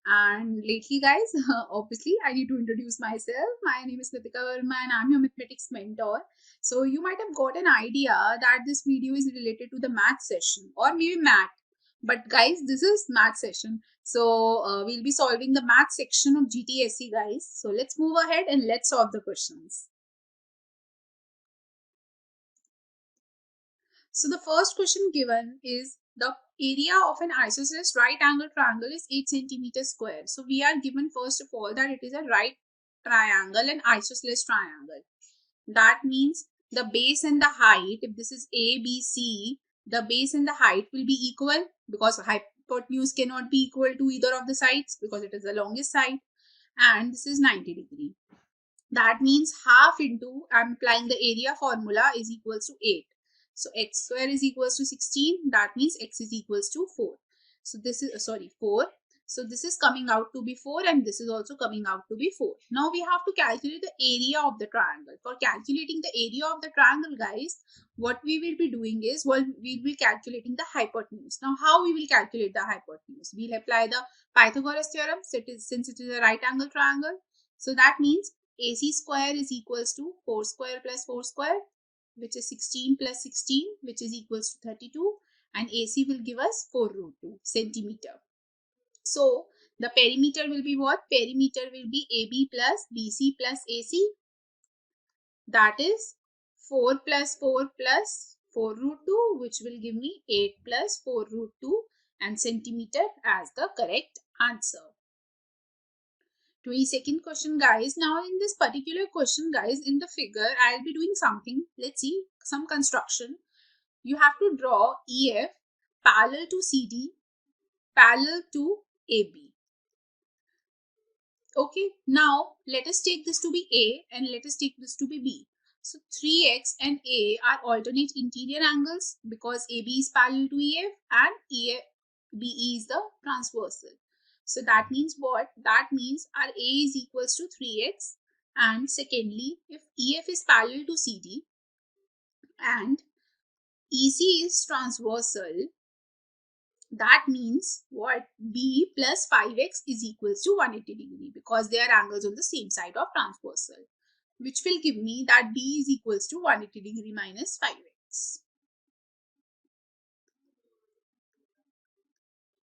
And lately guys, obviously I need to introduce myself. My name is Nitika Verma and I'm your mathematics mentor. So you might have got an idea that this video is related to the math session or maybe math. But guys, this is math session. So we'll be solving the math section of GTSC guys. So let's move ahead and let's solve the questions. So the first question given is the area of an isosceles right angle triangle is 8 centimeters square. So we are given first of all that it is a right triangle and isosceles triangle. That means the base and the height, if this is A, B, C, the base and the height will be equal because hypotenuse cannot be equal to either of the sides because it is the longest side, and this is 90 degree. That means half into, I'm applying the area formula, is equals to 8. So x square is equals to 16. That means x is equals to 4. So this is 4. So this is coming out to be 4 and this is also coming out to be 4. Now we have to calculate the area of the triangle. For calculating the area of the triangle guys, what we will be doing is, well, we will be calculating the hypotenuse. Now how we will calculate the hypotenuse? We'll apply the Pythagoras theorem since it is a right angle triangle. So that means AC square is equals to 4 square plus 4 square, which is 16 plus 16, which is equals to 32, and AC will give us 4 root 2 centimeter. So The perimeter will be what? Perimeter will be AB plus BC plus AC. That is 4 plus 4 plus 4 root 2, which will give me 8 plus 4 root 2 and centimeter as the correct answer. 22nd question, guys. Now in this particular question, guys, in the figure, I'll be doing something. Let's see, some construction. You have to draw EF parallel to CD, parallel to AB. Okay, now let us take this to be A and let us take this to be B. So 3x and A are alternate interior angles because AB is parallel to EF and BE is the transversal. So that means what? That means our A is equals to 3x, and secondly, if EF is parallel to CD and EC is transversal, that means what? B plus 5x is equals to 180 degree because they are angles on the same side of transversal, which will give me that B is equals to 180 degree minus 5x.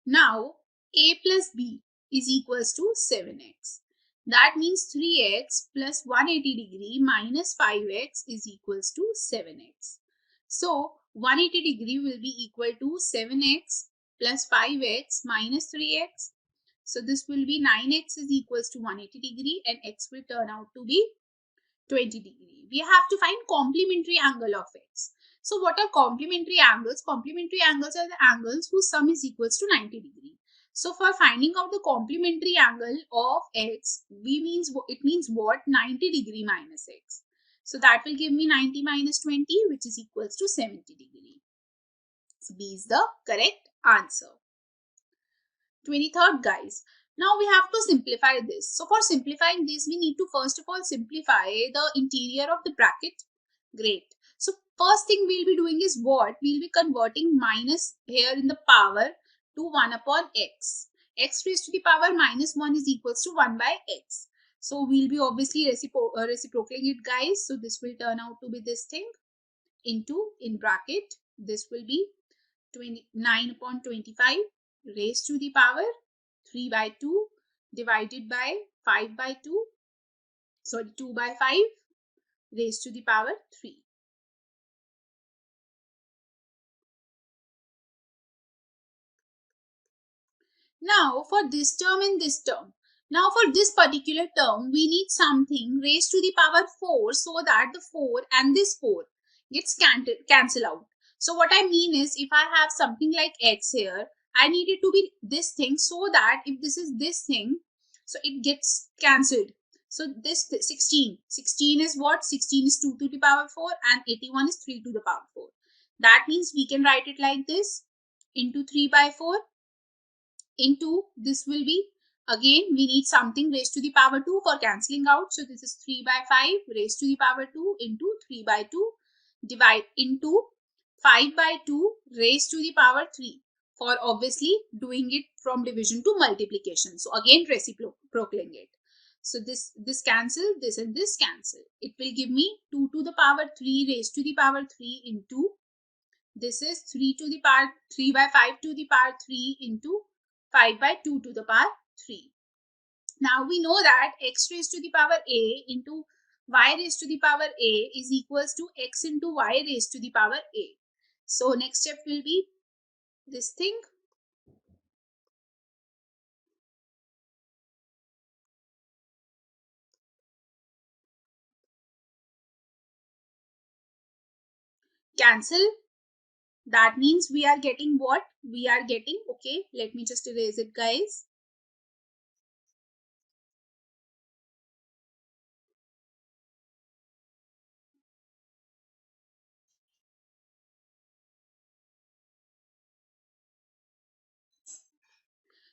Now A plus B is equals to 7x. That means 3x plus 180 degree minus 5x is equals to 7x. So 180 degree will be equal to 7x plus 5x minus 3x. So this will be 9x is equals to 180 degree and x will turn out to be 20 degree. We have to find complementary angle of x. So what are complementary angles? Complementary angles are the angles whose sum is equals to 90 degree. So for finding out the complementary angle of x, it means what? 90 degree minus x. So that will give me 90 minus 20, which is equals to 70 degree. So B is the correct answer. 23rd, guys. Now we have to simplify this. So for simplifying this, we need to first of all simplify the interior of the bracket. Great. So first thing we'll be doing is what? We'll be converting minus here in the power to 1 upon x. X raised to the power minus 1 is equals to 1 by x. So we'll be obviously reciprocating it, guys. So this will turn out to be this thing into, in bracket, this will be 29 upon 25 raised to the power 3 by 2 divided by 5 by 2. Sorry, 2 by 5 raised to the power 3. Now for this term and this term. Now for this particular term, we need something raised to the power 4 so that the 4 and this 4 gets cancelled out. So what I mean is, if I have something like x here, I need it to be this thing so that if this is this thing, so it gets cancelled. So this 16 is what? 16 is 2 to the power 4 and 81 is 3 to the power 4. That means we can write it like this, into 3 by 4 into this will be, again we need something raised to the power 2 for cancelling out. So this is 3 by 5 raised to the power 2 into 3 by 2 divide into 5 by 2 raised to the power 3 for obviously doing it from division to multiplication. So again reciprocating it. So this cancel, this and this cancel. It will give me 2 to the power 3 raised to the power 3 into, this is 3 to the power 3 by 5 to the power 3 into 5 by 2 to the power 3. Now we know that x raised to the power a into y raised to the power a is equals to x into y raised to the power a. So next step will be this thing. Cancel. That means we are getting what? We are getting, okay, let me just erase it, guys.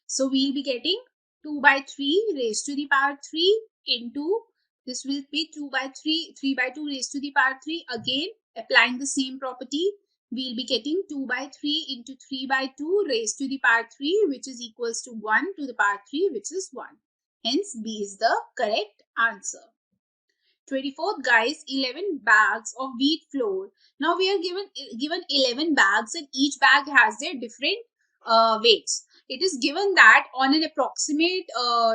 So we'll be getting 2 by 3 raised to the power 3 into, this will be 2 by 3 by 2 raised to the power 3. Again, applying the same property, we'll be getting 2 by 3 into 3 by 2 raised to the power 3, which is equals to 1 to the power 3, which is 1. Hence, B is the correct answer. 24th, guys, 11 bags of wheat flour. Now we are given 11 bags and each bag has their different weights. it is given that on an approximate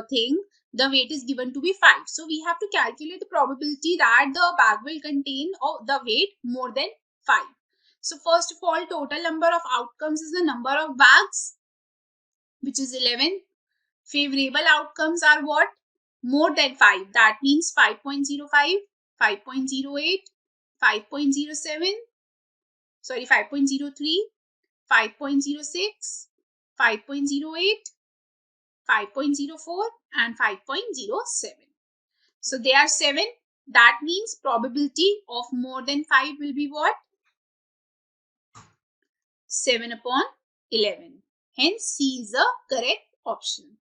thing, the weight is given to be 5. So we have to calculate the probability that the bag will contain the weight more than 5. So first of all, total number of outcomes is the number of bags, which is 11. Favorable outcomes are what? More than 5. That means 5.05, 5.08, 5.07, sorry, 5.03, 5.06, 5.08, 5.04 and 5.07. So they are 7. That means probability of more than 5 will be what? 7 upon 11. Hence C is the correct option.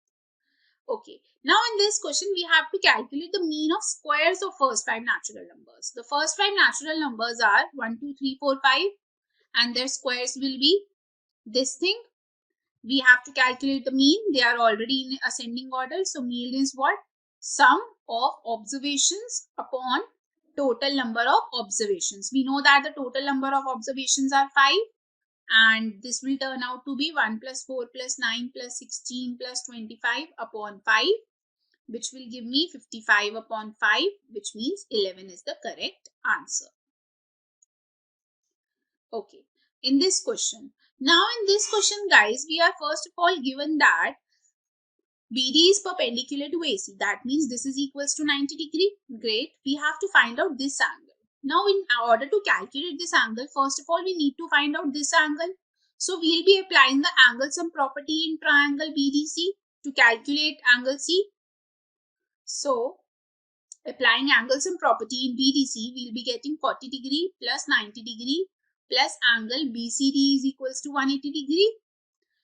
Okay. Now in this question we have to calculate the mean of squares of first 5 natural numbers. The first 5 natural numbers are 1, 2, 3, 4, 5 and their squares will be this thing. We have to calculate the mean. They are already in ascending order. So mean is what? Sum of observations upon total number of observations. We know that the total number of observations are 5 and this will turn out to be 1 plus 4 plus 9 plus 16 plus 25 upon 5, which will give me 55 upon 5, which means 11 is the correct answer. Okay, in this question. Now in this question guys, we are first of all given that BD is perpendicular to AC. That means this is equals to 90 degree. Great. We have to find out this angle. Now in order to calculate this angle, first of all we need to find out this angle. So we'll be applying the angle sum property in triangle BDC to calculate angle C. So applying angle sum property in BDC, we'll be getting 40 degree plus 90 degree plus angle BCD is equals to 180 degree.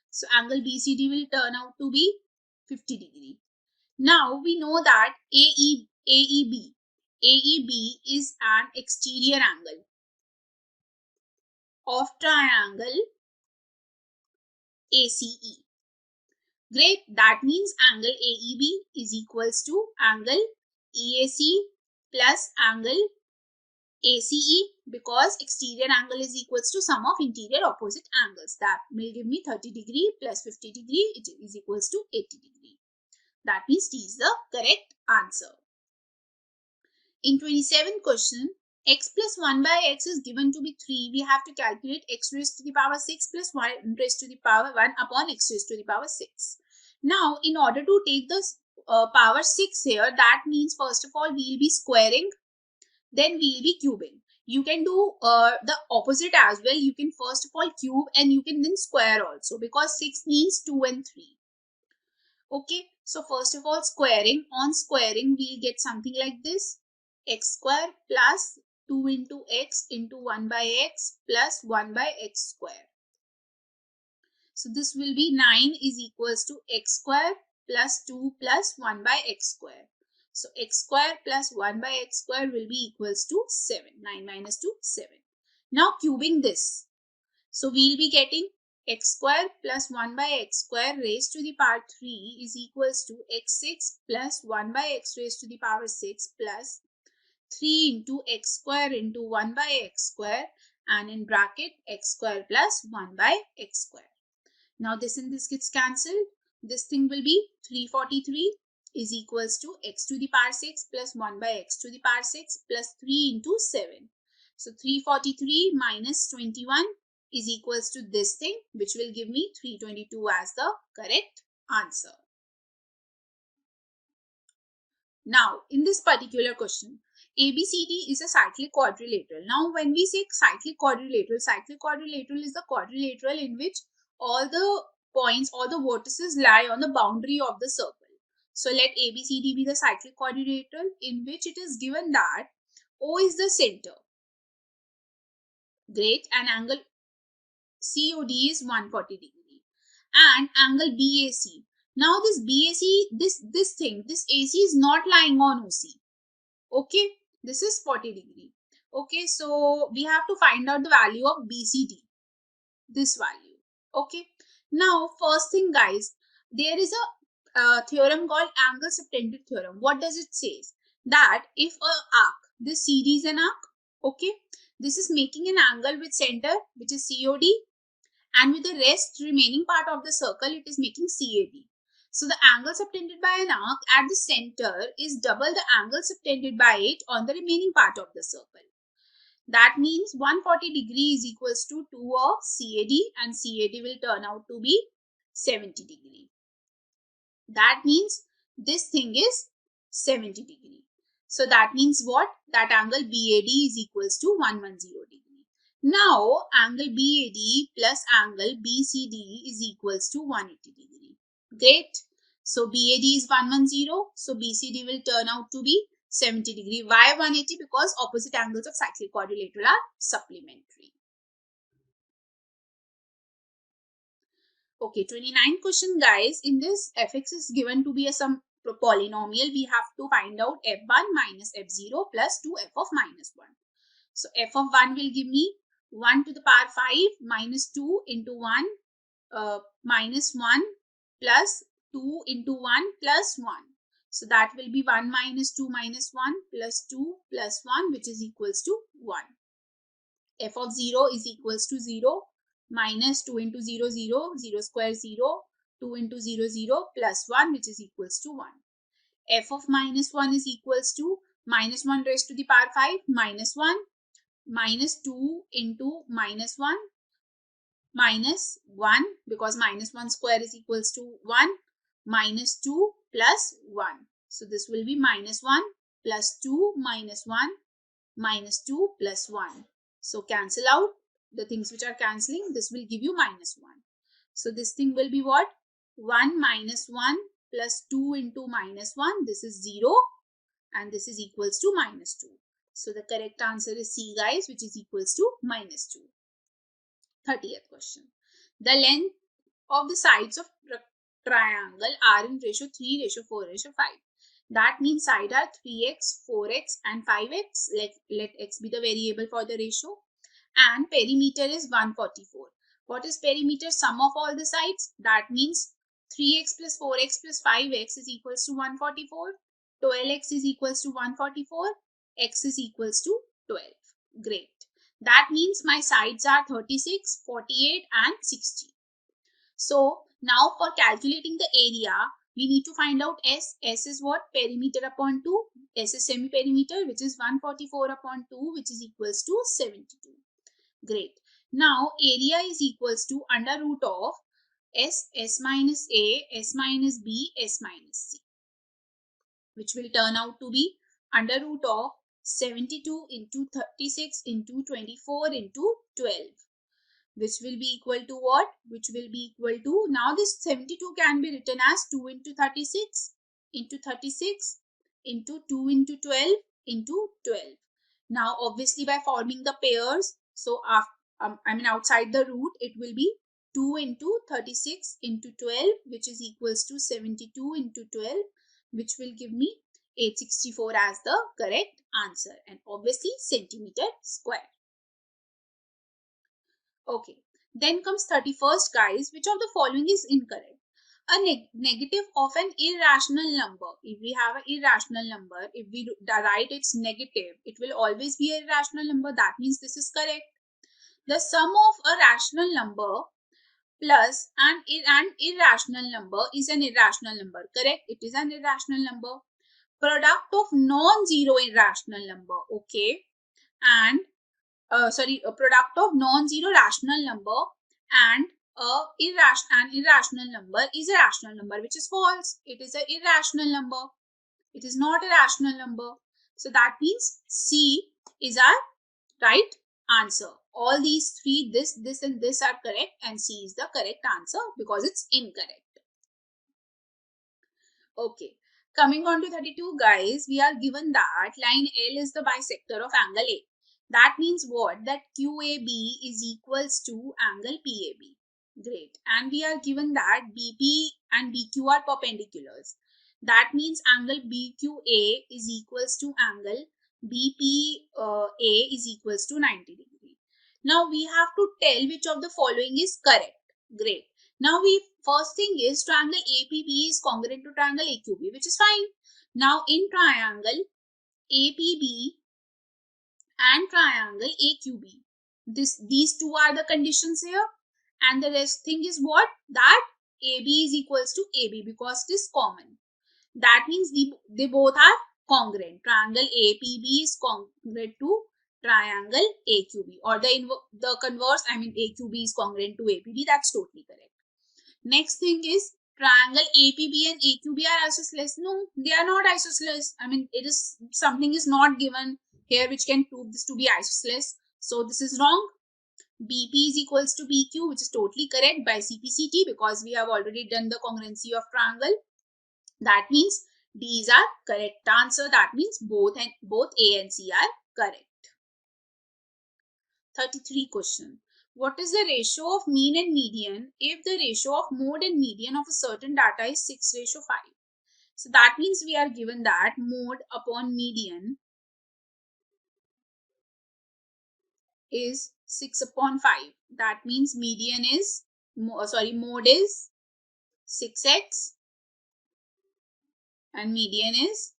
So angle BCD will turn out to be 50 degree. Now we know that AEB is an exterior angle of triangle ACE. Great. That means angle AEB is equals to angle EAC plus angle ACE, because exterior angle is equals to sum of interior opposite angles. That will give me 30 degree plus 50 degree. It is equals to 80 degree. That means D is the correct answer. In 27 question, x plus 1 by x is given to be 3. We have to calculate x raised to the power 6 plus 1 raised to the power 1 upon x raised to the power 6. Now, in order to take the power 6 here, that means first of all, we will be squaring, then we will be cubing. You can do the opposite as well. You can first of all cube and you can then square also, because 6 means 2 and 3. Okay, so first of all squaring. On squaring, we'll get something like this. X square plus 2 into x into 1 by x plus 1 by x square. So this will be 9 is equals to x square plus 2 plus 1 by x square. So x square plus 1 by x square will be equals to 7. 9 minus 2, 7. Now cubing this. So we'll be getting x square plus 1 by x square raised to the power 3 is equals to x6 plus 1 by x raised to the power 6 plus 3 into x square into 1 by x square, and in bracket x square plus 1 by x square. Now this and this gets cancelled. This thing will be 343 is equals to x to the power 6 plus 1 by x to the power 6 plus 3 into 7. So 343 minus 21 is equals to this thing, which will give me 322 as the correct answer. Now in this particular question, ABCD is a cyclic quadrilateral. Now when we say cyclic quadrilateral is the quadrilateral in which all the points, all the vertices lie on the boundary of the circle. So let ABCD be the cyclic quadrilateral in which it is given that O is the center. Great. And angle COD is 140 degree. And angle BAC. Now this BAC, this AC is not lying on OC. Okay. This is 40 degree. Okay. So we have to find out the value of BCD. This value. Okay. Now first thing guys, there is a theorem called angle subtended theorem. What does it say? That if a arc, this CD is an arc, okay, this is making an angle with center which is COD, and with the rest remaining part of the circle, it is making CAD. So the angle subtended by an arc at the center is double the angle subtended by it on the remaining part of the circle. That means 140 degree is equals to 2 of CAD, and CAD will turn out to be 70 degree. That means this thing is 70 degree. So that means what? That angle BAD is equals to 110 degree. Now angle BAD plus angle BCD is equals to 180 degree. Great. So BAD is 110. So BCD will turn out to be 70 degree. Why 180? Because opposite angles of cyclic quadrilateral are supplementary. Okay, 29th question, guys. In this, fx is given to be some polynomial. We have to find out f1 minus f0 plus 2f of minus 1. So f of 1 will give me 1 to the power 5 minus 2 into 1 minus 1 plus 2 into 1 plus 1. So that will be 1 minus 2 minus 1 plus 2 plus 1, which is equals to 1. F of 0 is equals to 0 minus 2 into 0, 0, 0 square 0, 2 into 0, 0 plus 1, which is equals to 1. F of minus 1 is equals to minus 1 raised to the power 5 minus 1 minus 2 into minus 1 minus 1, because minus 1 square is equals to 1, minus 2 plus 1. So this will be minus 1 plus 2 minus 1 minus 2 plus 1. So cancel out the things which are cancelling. This will give you minus 1. So this thing will be what? 1 minus 1 plus 2 into minus 1. This is 0 and this is equals to minus 2. So the correct answer is C, guys, which is equals to minus 2. 30th question. The length of the sides of triangle are in ratio 3, ratio 4, ratio 5. That means side are 3x, 4x and 5x. Let x be the variable for the ratio. And perimeter is 144. What is perimeter? Sum of all the sides. That means 3x plus 4x plus 5x is equals to 144. 12x is equals to 144. X is equals to 12. Great. That means my sides are 36, 48 and 60. So now for calculating the area, we need to find out S. S is what? Perimeter upon 2. S is semi-perimeter, which is 144 upon 2, which is equals to 72. Great. Now area is equals to under root of S, S minus A, S minus B, S minus C, which will turn out to be under root of 72 into 36 into 24 into 12, which will be equal to what? Which will be equal to, now this 72 can be written as 2 into 36 into 36 into 2 into 12 into 12. Now obviously by forming the pairs, so outside the root, it will be 2 into 36 into 12, which is equals to 72 into 12, which will give me 864 as the correct answer, and obviously centimeter square. Okay, then comes 31st, guys. Which of the following is incorrect? A negative of an irrational number. If we have an irrational number, if we write its negative, it will always be an irrational number. That means this is correct. The sum of a rational number plus an irrational number is an irrational number. Correct? It is an irrational number. Product of non-zero irrational number. Okay. And a product of non-zero rational number and an irrational number is a rational number, which is false. It is an irrational number. It is not a rational number. So that means C is our right answer. All these three, this and this are correct, and C is the correct answer because it's incorrect. Okay. Coming on to 32, guys, we are given that line L is the bisector of angle A. That means what? That QAB is equals to angle PAB. Great. And we are given that BP and BQ are perpendiculars. That means angle BQA is equals to angle BPA is equals to 90 degree. Now we have to tell which of the following is correct. Great. Now first thing is triangle APB is congruent to triangle AQB, which is fine. Now in triangle APB and triangle AQB, these two are the conditions here, and the rest thing is what? That AB is equals to AB because it is common. That means they both are congruent. Triangle APB is congruent to triangle AQB, or the converse, I mean AQB is congruent to APB. That's totally correct. Next thing is triangle APB and AQB are isosceles. No, they are not isosceles. I mean, it is something is not given here which can prove this to be isosceles. So this is wrong. BP is equals to BQ, which is totally correct by CPCT because we have already done the congruency of triangle. That means D is our correct answer. That means both A and C are correct. 33 question. What is the ratio of mean and median if the ratio of mode and median of a certain data is 6:5? So that means we are given that mode upon median is 6/5. That means median is, mode is 6x and median is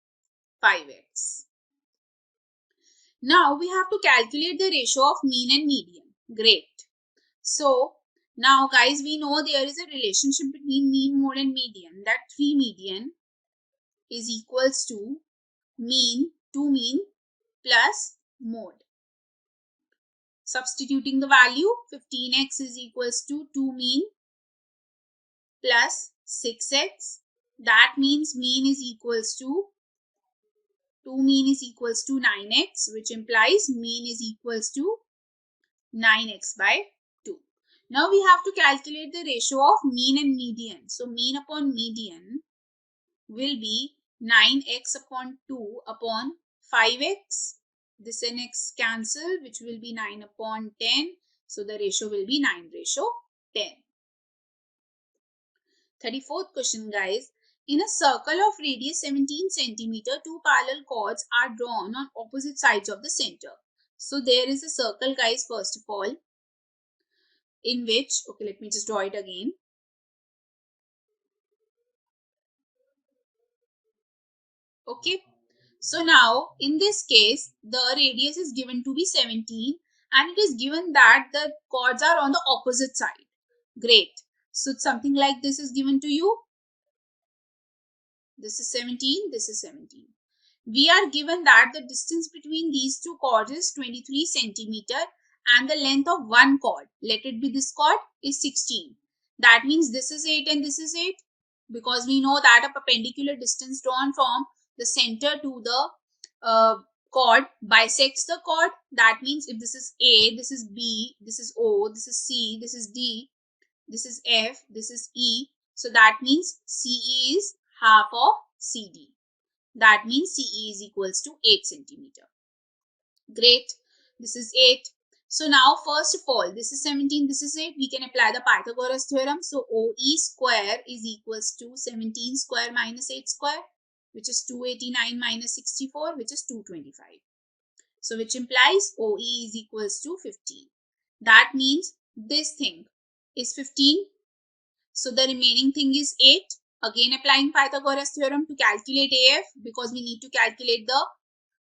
5x. Now we have to calculate the ratio of mean and median. Great. So now guys, we know there is a relationship between mean, mode and median, that 3 median is equals to mean, 2 mean plus mode. Substituting the value, 15x is equals to 2 mean plus 6x. That means mean is equals to 2 mean is equals to 9x, which implies mean is equals to 9x by 2. Now we have to calculate the ratio of mean and median. So mean upon median will be 9x upon 2 upon 5x. This and x cancel, which will be 9 upon 10. So the ratio will be 9:10. 34th question, guys. In a circle of radius 17 centimeter, two parallel chords are drawn on opposite sides of the center. So there is a circle, guys, first of all, in which, okay, let me just draw it again. Okay. So now in this case, the radius is given to be 17 and it is given that the chords are on the opposite side. Great. So something like this is given to you. This is 17, this is 17. We are given that the distance between these two chords is 23 centimeter and the length of one chord, let it be this chord, is 16. That means this is 8 and this is 8, because we know that a perpendicular distance drawn from the center to the chord bisects the chord. That means if this is A, this is B, this is O, this is C, this is D, this is F, this is E. So that means CE is half of CD. That means CE is equals to 8 centimeter. Great. This is 8. So now first of all, this is 17, this is 8. We can apply the Pythagoras theorem. So OE square is equals to 17 square minus 8 square, which is 289 minus 64, which is 225. So which implies OE is equals to 15. That means this thing is 15. So the remaining thing is 8. Again applying Pythagoras theorem to calculate AF, because we need to calculate the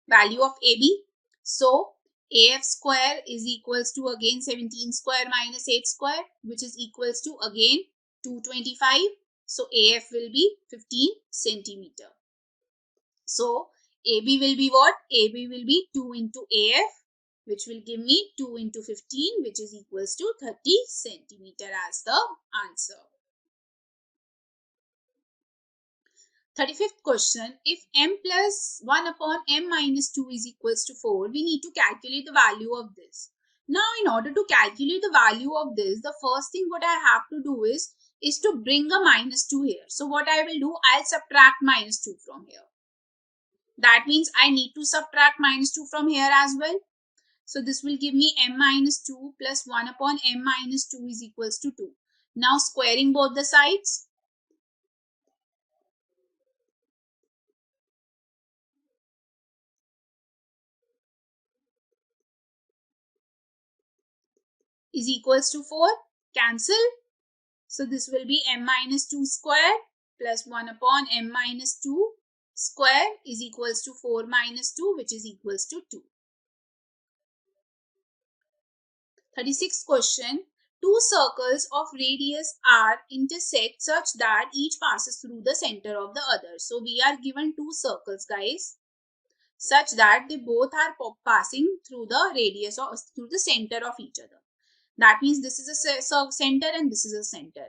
value of AB. So AF square is equals to again 17 square minus 8 square, which is equals to again 225. So AF will be 15 centimeter. So AB will be what? AB will be 2 into AF, which will give me 2 into 15, which is equals to 30 centimeter as the answer. 35th question. If m plus 1 upon m minus 2 is equals to 4, we need to calculate the value of this. Now, in order to calculate the value of this, the first thing what I have to do is to bring a minus 2 here. So what I will do, I'll subtract minus 2 from here. That means I need to subtract minus 2 from here as well. So this will give me m minus 2 plus 1 upon m minus 2 is equals to 2. Now squaring both the sides. Is equals to 4. Cancel. So this will be m minus 2 square plus 1 upon m minus 2 square is equals to 4 minus 2, which is equals to 2. 36th question. two circles of radius r intersect such that each passes through the center of the other. So we are given two circles, guys, such that they both are passing through the radius or through the center of each other. That means this is a center and this is a center,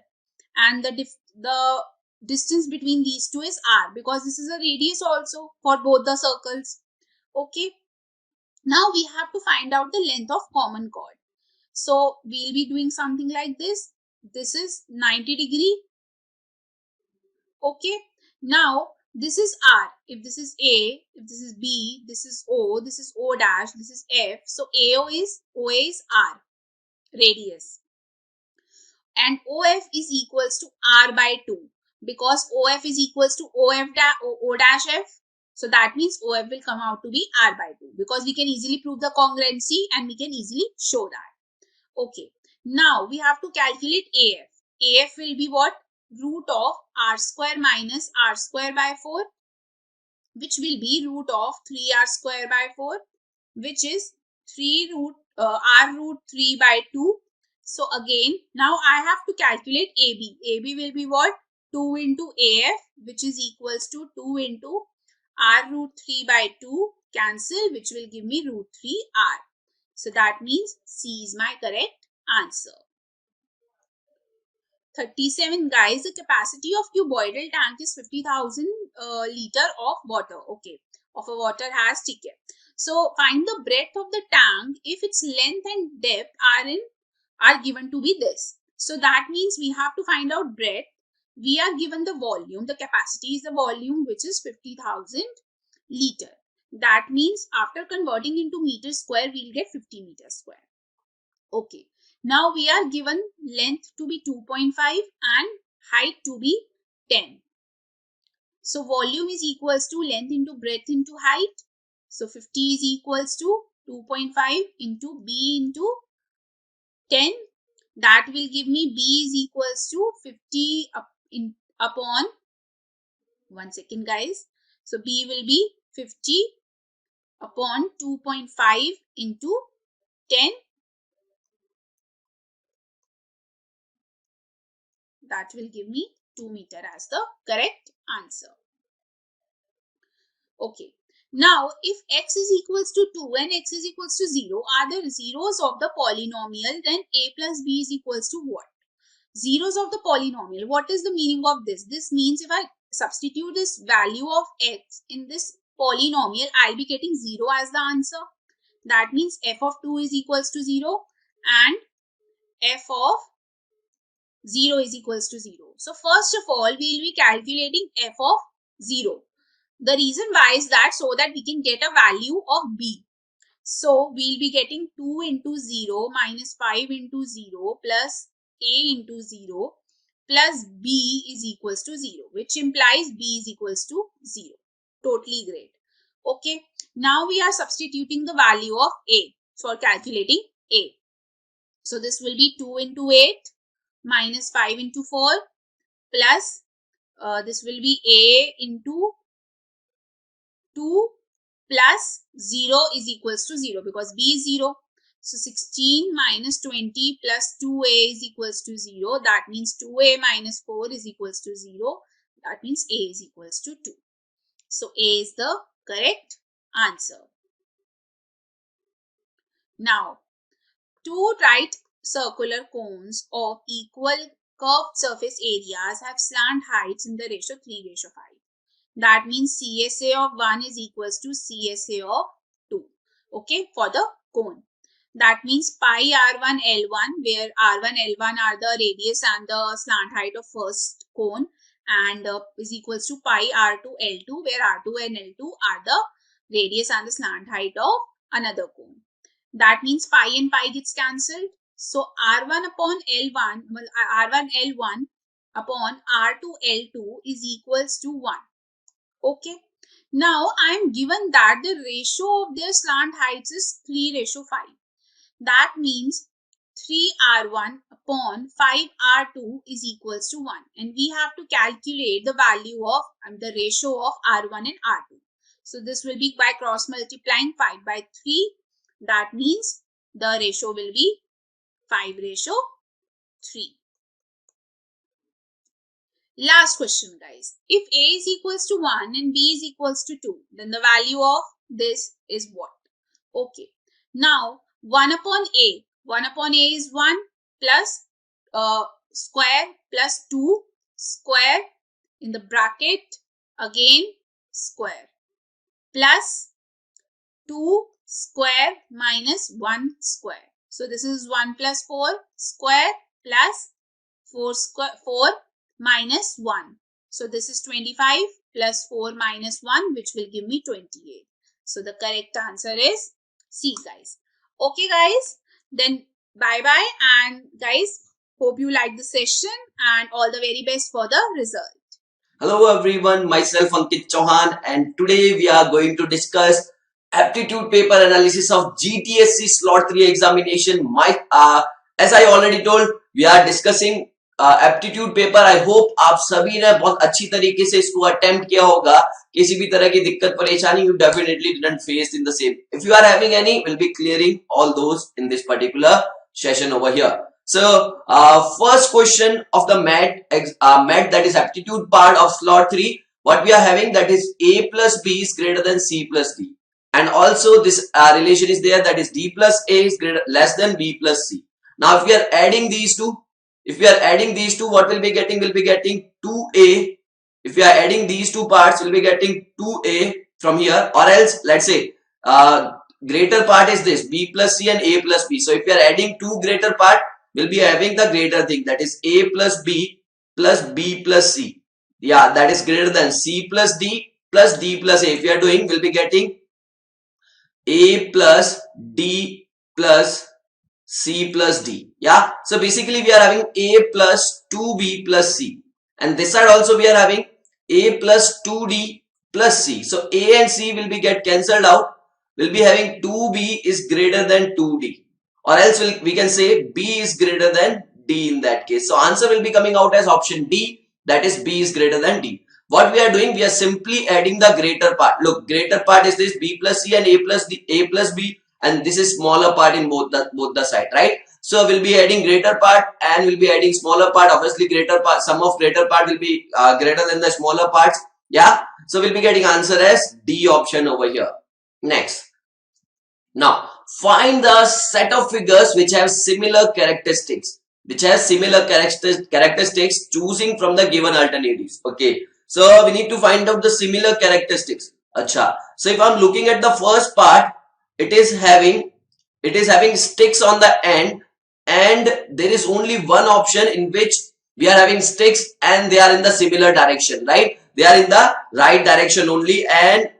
and the distance between these two is r, because this is a radius also for both the circles. Okay, now we have to find out the length of common chord. So we'll be doing something like this. This is 90 degree. Okay, now this is r. If this is a, if this is b, this is o, this is o dash, this is f. So oa is r, radius, and OF is equals to R by 2, because OF is equals to O dash F. So that means OF will come out to be R by 2, because we can easily prove the congruency and we can easily show that. Okay, now we have to calculate AF. AF will be what? Root of R square minus R square by 4, which will be root of 3R square by 4, which is R root 3 by 2. So again, now I have to calculate AB. AB will be what? 2 into AF, which is equals to 2 into R root 3 by 2, cancel, which will give me root 3R. So that means C is my correct answer. 37, guys, the capacity of cuboidal tank is 50,000 liter of water. Okay, of a water has ticket. So find the breadth of the tank if its length and depth are given to be this. So that means we have to find out breadth. We are given the volume. The capacity is the volume, which is 50,000 liter. That means after converting into meter square, we'll get 50 meters square. Okay. Now we are given length to be 2.5 and height to be 10. So volume is equals to length into breadth into height. So 50 is equals to 2.5 into b into 10. That will give me b is equals to 50 upon, one second guys. So b will be 50 upon 2.5 into 10. That will give me 2 meter as the correct answer. Okay. Now, if x is equals to 2 and x is equals to 0 are the zeros of the polynomial, then a plus b is equals to what? Zeros of the polynomial. What is the meaning of this? This means if I substitute this value of x in this polynomial, I'll be getting 0 as the answer. That means f of 2 is equals to 0 and f of 0 is equals to 0. So first of all, we will be calculating f of 0. The reason why is that so that we can get a value of b. So we'll be getting 2 into 0 minus 5 into 0 plus a into 0 plus b is equals to 0, which implies b is equals to 0. Totally great. Okay. Now we are substituting the value of a for calculating a. So this will be 2 into 8 minus 5 into 4 plus this will be a into 2 plus 0 is equals to 0 because b is 0. So 16 minus 20 plus 2a is equals to 0. That means 2a minus 4 is equals to 0. That means a is equals to 2. So a is the correct answer. Now, two right circular cones of equal curved surface areas have slant heights in the ratio 3:5. That means CSA of 1 is equals to CSA of 2. Okay, for the cone. That means pi R1 L1, where R1 L1 are the radius and the slant height of first cone, and is equals to pi R2 L2, where R2 and L2 are the radius and the slant height of another cone. That means pi and pi gets cancelled. So R1 upon L1, well, R1 L1 upon R2 L2 is equals to 1. Okay. Now I am given that the ratio of their slant heights is 3:5. That means 3R1 upon 5R2 is equals to 1. And we have to calculate the value of the ratio of R1 and R2. So this will be by cross multiplying 5 by 3. That means the ratio will be 5:3. 3. Last question, guys. If A is equals to 1 and B is equals to 2, then the value of this is what? Okay. Now, 1 upon A. 1 upon A is 1 plus square plus 2 square in the bracket, again square, plus 2 square minus 1 square. So this is 1 plus 4 square plus 4 minus 1. So this is 25 plus 4 minus 1, which will give me 28. So the correct answer is C, guys. Okay, guys. Then bye-bye. And guys, hope you liked the session and all the very best for the result. Hello everyone, myself Ankit Chauhan, and today we are going to discuss aptitude paper analysis of GTSC Slot 3 examination. As I already told, we are discussing aptitude paper. I hope आप सभी ने बहुत अच्छी तरीके से इसको attempt किया होगा. किसी भी तरह की दिक्कत परेशानी you definitely didn't face in the same. If you are having any, we'll be clearing all those in this particular session over here. So, first question of the MET, that is aptitude part of slot 3, what we are having, that is A plus B is greater than C plus D. And also this relation is there, that is D plus A is less than B plus C. Now, if we are adding these two, what we'll be getting? We'll be getting 2A. If we are adding these two parts, we'll be getting 2A from here, or else, let's say, greater part is this, B plus C and A plus B. So, if we are adding two greater part, we'll be having the greater thing, that is A plus B plus C. Yeah, that is greater than C plus D plus D plus A. If we are doing, we'll be getting A plus D plus C plus D. Yeah, so basically we are having A plus 2B plus C, and this side also we are having A plus 2D plus C. So A and C will be get cancelled out. We'll be having 2B is greater than 2D. Or else we can say B is greater than D in that case. So answer will be coming out as option D, that is B is greater than D. What we are doing, we are simply adding the greater part. Look, greater part is this B plus C and A plus D, A plus B, and this is smaller part in both the side, right? So we'll be adding greater part and we'll be adding smaller part. Obviously, greater part, sum of greater part will be greater than the smaller parts. Yeah, so we'll be getting answer as D option over here. Next. Now, find the set of figures which have similar characteristics. Choosing from the given alternatives. Okay. So, we need to find out the similar characteristics. Acha. So, if I'm looking at the first part, it is having sticks on the end, and there is only one option in which we are having sticks and they are in the similar direction, right? They are in the right direction only, and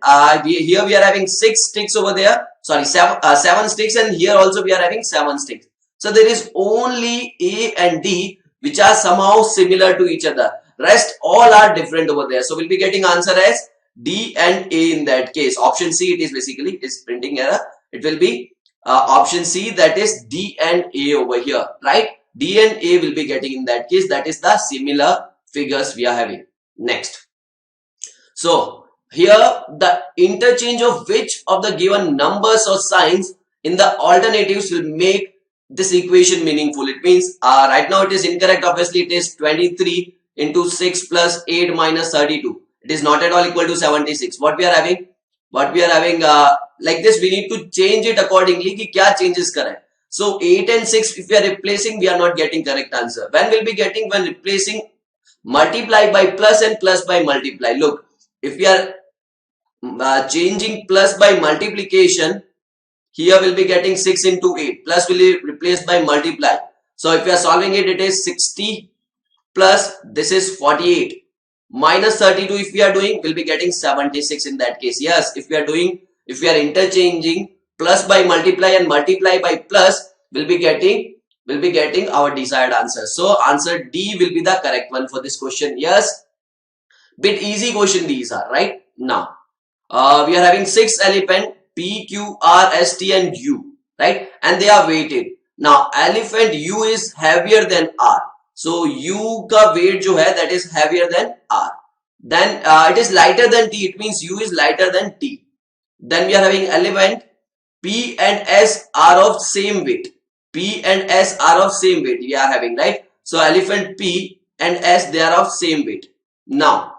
here we are having 6 sticks over there. Sorry, 7 sticks, and here also we are having 7 sticks. So there is only A and D which are somehow similar to each other. Rest all are different over there. So we'll be getting answer as D and A in that case. Option C, it is basically is printing error. It will be option C, that is D and A over here, right? D and A will be getting in that case. That is the similar figures we are having. Next. So here the interchange of which of the given numbers or signs in the alternatives will make this equation meaningful. It means right now it is incorrect. Obviously it is 23 into 6 plus 8 minus 32. It is not at all equal to 76. What we are having like this, we need to change it accordingly ki kya changes kare. So 8 and 6, if we are replacing, we are not getting correct answer. When we'll be getting, when replacing multiply by plus and plus by multiply. Look, if we are changing plus by multiplication, here we'll be getting 6 into 8. Plus will be replaced by multiply. So if we are solving it, it is 60 plus this is 48 minus 32. If we are doing, we'll be getting 76 in that case. Yes, if we are interchanging plus by multiply and multiply by plus, we'll be getting our desired answer. So answer D will be the correct one for this question. Yes, bit easy question these are, right? Now we are having 6 elephant P, Q, R, S, T and U, right? And they are weighted. Now elephant U is heavier than R. So U ka weight jo hai, that is heavier than R. Then it is lighter than T. It means U is lighter than T. Then we are having elephant P and S are of same weight. P and S are of same weight we are having, right? So elephant P and S, they are of same weight. Now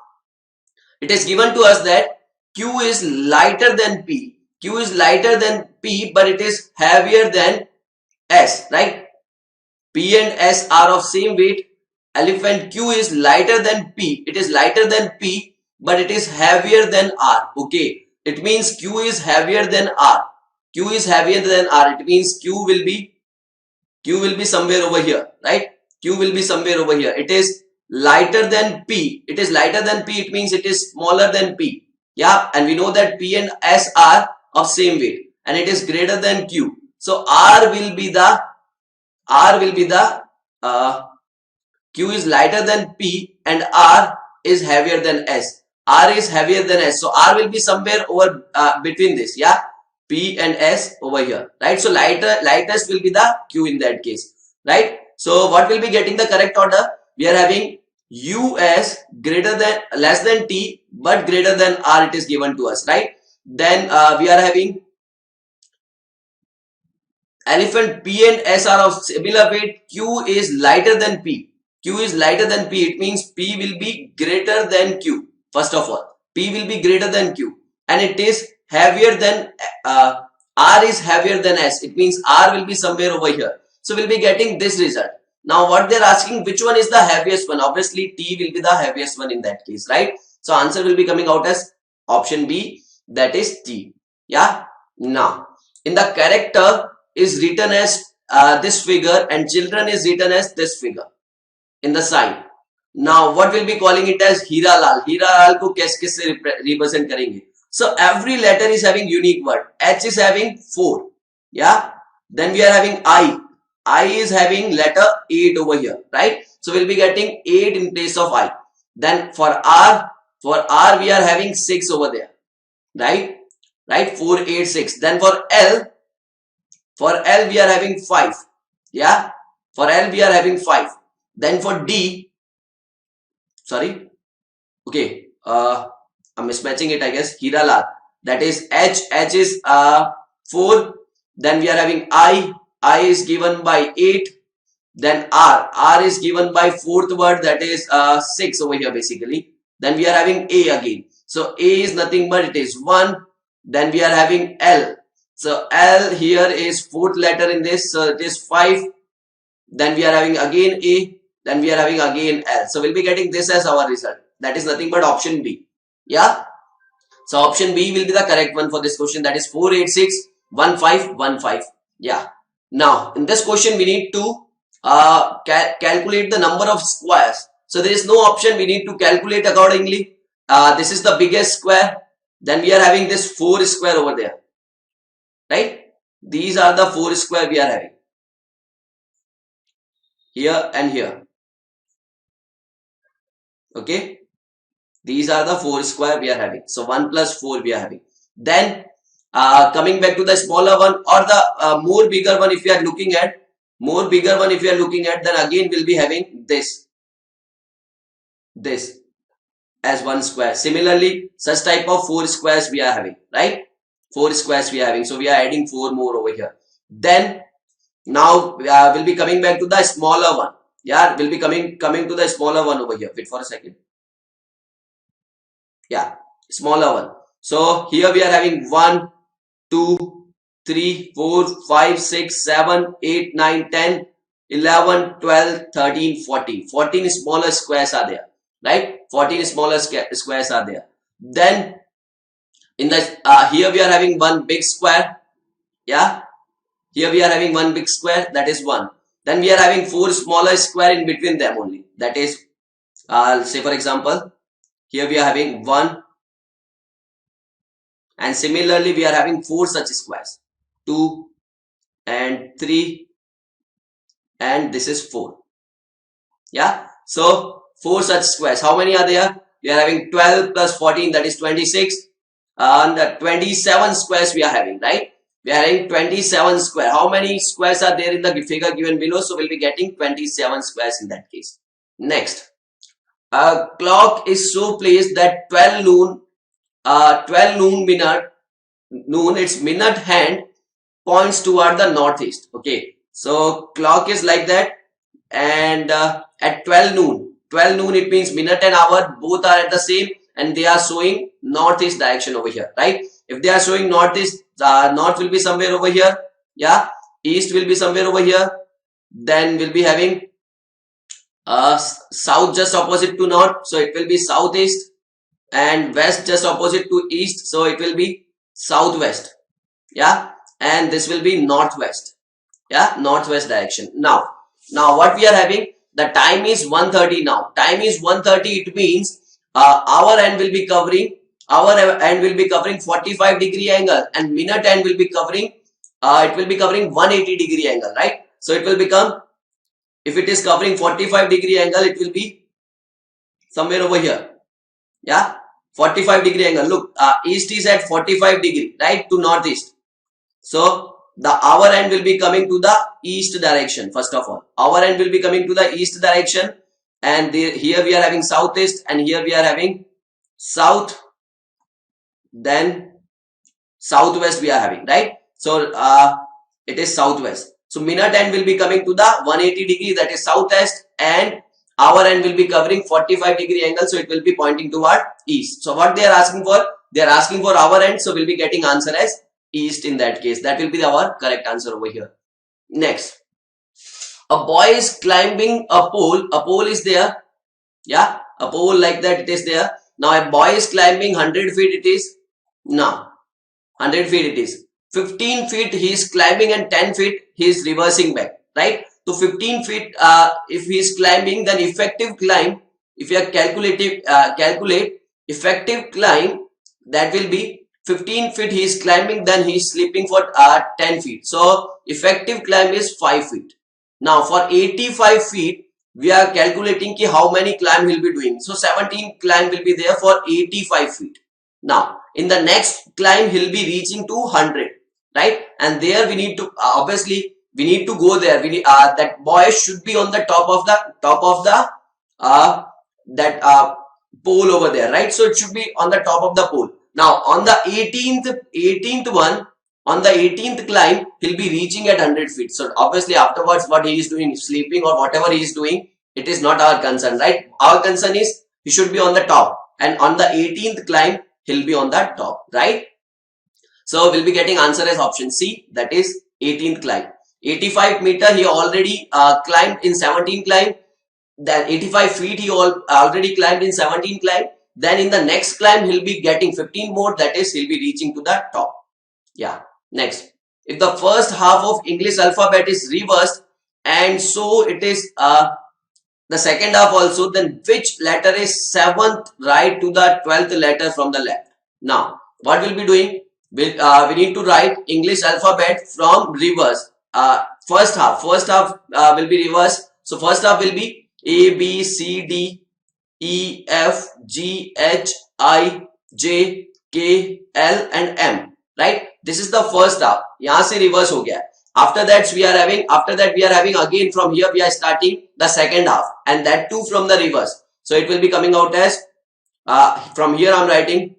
it is given to us that Q is lighter than P. Q is lighter than P, but it is heavier than S, right? P and S are of same weight. Elephant Q is lighter than P. It is lighter than P, but it is heavier than R. Okay. It means Q is heavier than R. Q is heavier than R. It means Q will be somewhere over here, right? Q will be somewhere over here. It is lighter than P. It is lighter than P. It means it is smaller than P. Yeah. And we know that P and S are of same weight and it is greater than Q. So R will be the Q is lighter than P and R is heavier than S. R is heavier than S. So R will be somewhere over between this. Yeah. P and S over here. Right. So lightest will be the Q in that case. Right. So what will be getting the correct order? We are having US less than T but greater than R, it is given to us. Right. Then we are having elephant P and S are of similar weight. Q is lighter than P. Q is lighter than P. It means P will be greater than Q. First of all, P will be greater than Q. And it is heavier than, R is heavier than S. It means R will be somewhere over here. So we'll be getting this result. Now what they're asking, which one is the heaviest one? Obviously T will be the heaviest one in that case, right? So answer will be coming out as option B, that is T. Yeah. Now in the character is written as this figure and children is written as this figure in the sign. Now what will be calling it as Hira Lal? Hira Lal को किस represent करेंगे? So every letter is having unique word. H is having 4. Yeah. Then we are having I. I is having letter 8 over here, right? So we'll be getting 8 in place of I. Then for R we are having 6 over there, right? Right? 4, 8, 6. Then for L we are having 5. Yeah. For L we are having 5. Then for D, sorry. Okay. I'm mismatching it, I guess. Hira Lal. That is H. H is 4. Then we are having I. I is given by 8. Then R. R is given by 4th word, that is 6 over here basically. Then we are having A again. So A is nothing but it is 1. Then we are having L. So L here is 4th letter in this. So it is 5. Then we are having again A. Then we are having again L. So we'll be getting this as our result. That is nothing but option B. Yeah. So option B will be the correct one for this question. That is 486 1515. Yeah. Now in this question we need to calculate the number of squares. So there is no option. We need to calculate accordingly. This is the biggest square. Then we are having this 4 square over there. Right? These are the 4 square we are having. Here and here. Okay. These are the 4 square we are having. So 1 plus 4 we are having. Then coming back to the smaller one or the more bigger one, if you are looking at then again we'll be having this as 1 square. Similarly, such type of 4 squares we are having, right? 4 squares we are having. So we are adding 4 more over here. Then now we'll be coming back to the smaller one. Yeah, we'll be coming to the smaller one over here. Wait for a second. Yeah, smaller one. So here we are having 1, 2, 3, 4, 5, 6, 7, 8, 9, 10, 11, 12, 13, 14. 14 smaller squares are there, right? 14 smaller squares are there. Then in the here we are having one big square. Yeah, here we are having one big square, that is 1. Then we are having 4 smaller square in between them only. That is, say for example, here we are having 1. And similarly, we are having 4 such squares. 2 and 3 and this is 4. Yeah. So 4 such squares. How many are there? We are having 12 plus 14, that is 26. And 27 squares we are having, right? We are having 27 square. How many squares are there in the figure given below? So we'll be getting 27 squares in that case. Next, a clock is so placed that 12 noon, its minute hand points toward the northeast. Okay, so clock is like that. and at 12 noon it means minute and hour both are at the same, and they are showing northeast direction over here, right? If they are showing northeast, north will be somewhere over here, yeah, east will be somewhere over here, then we'll be having south just opposite to north, so it will be southeast, and west just opposite to east, so it will be southwest, yeah, and this will be northwest, yeah, northwest direction. Now what we are having, the time is 1:30 now. Time is 1:30, it means our end will be covering 45-degree angle, and minute end will be covering it will be covering 180-degree angle, right? So it will become, if it is covering 45-degree angle, it will be somewhere over here, yeah, 45-degree angle. Look, east is at 45-degree, right, to northeast. So the our end will be coming to the east direction. First of all, our end will be coming to the east direction, and here we are having southeast, and here we are having south, then southwest we are having, right? So it is southwest. So minute end will be coming to the 180-degree, that is southwest, and our end will be covering 45-degree angle, so it will be pointing toward east. So what they are asking for? They are asking for our end, so we'll be getting answer as east in that case. That will be our correct answer over here. Next, a boy is climbing a pole. A pole is there, yeah, a pole like that, it is there. Now a boy is climbing 100 feet, it is, now 100 feet it is, 15 feet he is climbing, and 10 feet he is reversing back, right? So 15 feet if he is climbing, then effective climb, if you are calculate effective climb, that will be 15 feet he is climbing, then he is sleeping for 10 feet. So effective climb is 5 feet. Now for 85 feet, we are calculating ki how many climb he will be doing. So 17 climb will be there for 85 feet. Now in the next climb, he will be reaching to 100, right? And there we need to, obviously we need to go there. We need, that boy should be on the top of the pole over there, right? So it should be on the top of the pole. Now on the 18th one, on the 18th climb, he'll be reaching at 100 feet. So obviously afterwards what he is doing, sleeping or whatever he is doing, it is not our concern, right? Our concern is he should be on the top, and on the 18th climb he'll be on the top, right? So we'll be getting answer as option C, that is 18th climb. 85 meter he already climbed in 17 climb. Then 85 feet he already climbed in 17 climb. Then in the next climb he'll be getting 15 more, that is he'll be reaching to the top. Yeah. Next, if the first half of English alphabet is reversed, and so it is the second half also, then which letter is 7th right to the 12th letter from the left? Now what we'll be doing, we need to write English alphabet from reverse. First half will be reversed. So first half will be A, B, C, D, E, F, G, H, I, J, K, L and M, right? This is the first half. यहाँ से reverse हो गया. After that we are having again from here we are starting the second half, and that too from the reverse. So it will be coming out as from here I am writing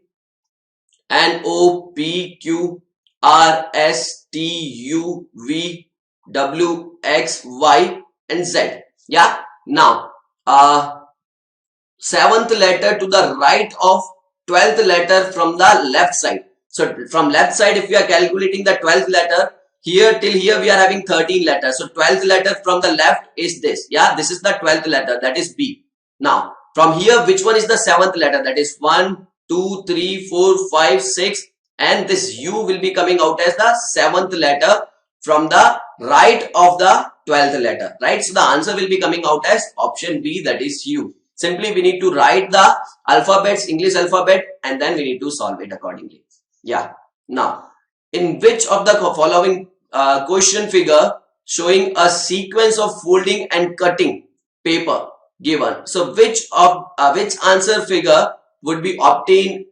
N, O, P, Q, R, S, T, U, V, W, X, Y and Z. Yeah. Now 7th letter to the right of 12th letter from the left side. So from left side, if we are calculating the 12th letter, here till here we are having 13 letters. So 12th letter from the left is this. Yeah, this is the 12th letter, that is B. Now from here, which one is the 7th letter? That is 1, 2, 3, 4, 5, 6, and this U will be coming out as the 7th letter from the right of the 12th letter, right? So the answer will be coming out as option B, that is U. Simply we need to write the alphabets, English alphabet, and then we need to solve it accordingly. Yeah. Now, in which of the following question figure showing a sequence of folding and cutting paper given? So which answer figure would be obtained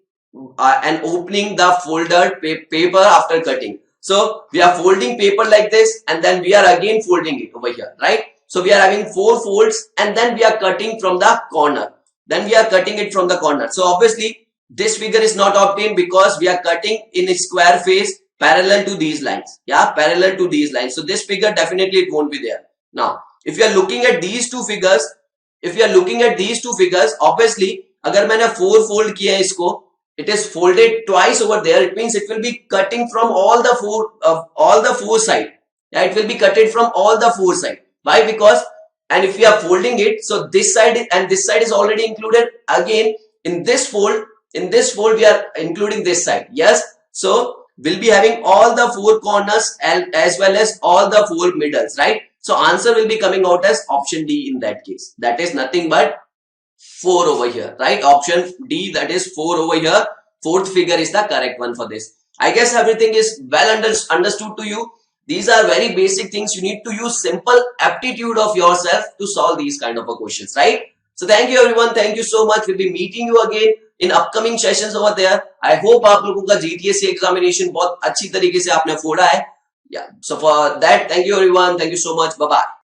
and opening the folded paper after cutting? So we are folding paper like this, and then we are again folding it over here, right? So we are having 4 folds, and then we are cutting from the corner. Then we are cutting it from the corner. So obviously this figure is not obtained because we are cutting in a square face parallel to these lines. Yeah, parallel to these lines. So this figure definitely it won't be there. Now if you are looking at these two figures, obviously अगर मैंने 4 fold किया है इसको, it is folded twice over there. It means it will be cutting from all the four side. Yeah, it will be cutted from all the four side. Why? Because, and if we are folding it, so this side and this side is already included. Again, in this fold we are including this side. Yes, so we'll be having all the four corners and as well as all the four middles, right? So answer will be coming out as option D in that case. That is nothing but 4 over here, right? Option D, that is 4 over here. Fourth figure is the correct one for this. I guess everything is well understood to you. These are very basic things. You need to use simple aptitude of yourself to solve these kind of questions, right? So thank you everyone. Thank you so much. We'll be meeting you again in upcoming sessions over there. I hope आप लोगों का GTSC examination बहुत अच्छी तरीके से आपने फोड़ा है. Yeah. So for that, thank you everyone. Thank you so much. Bye bye.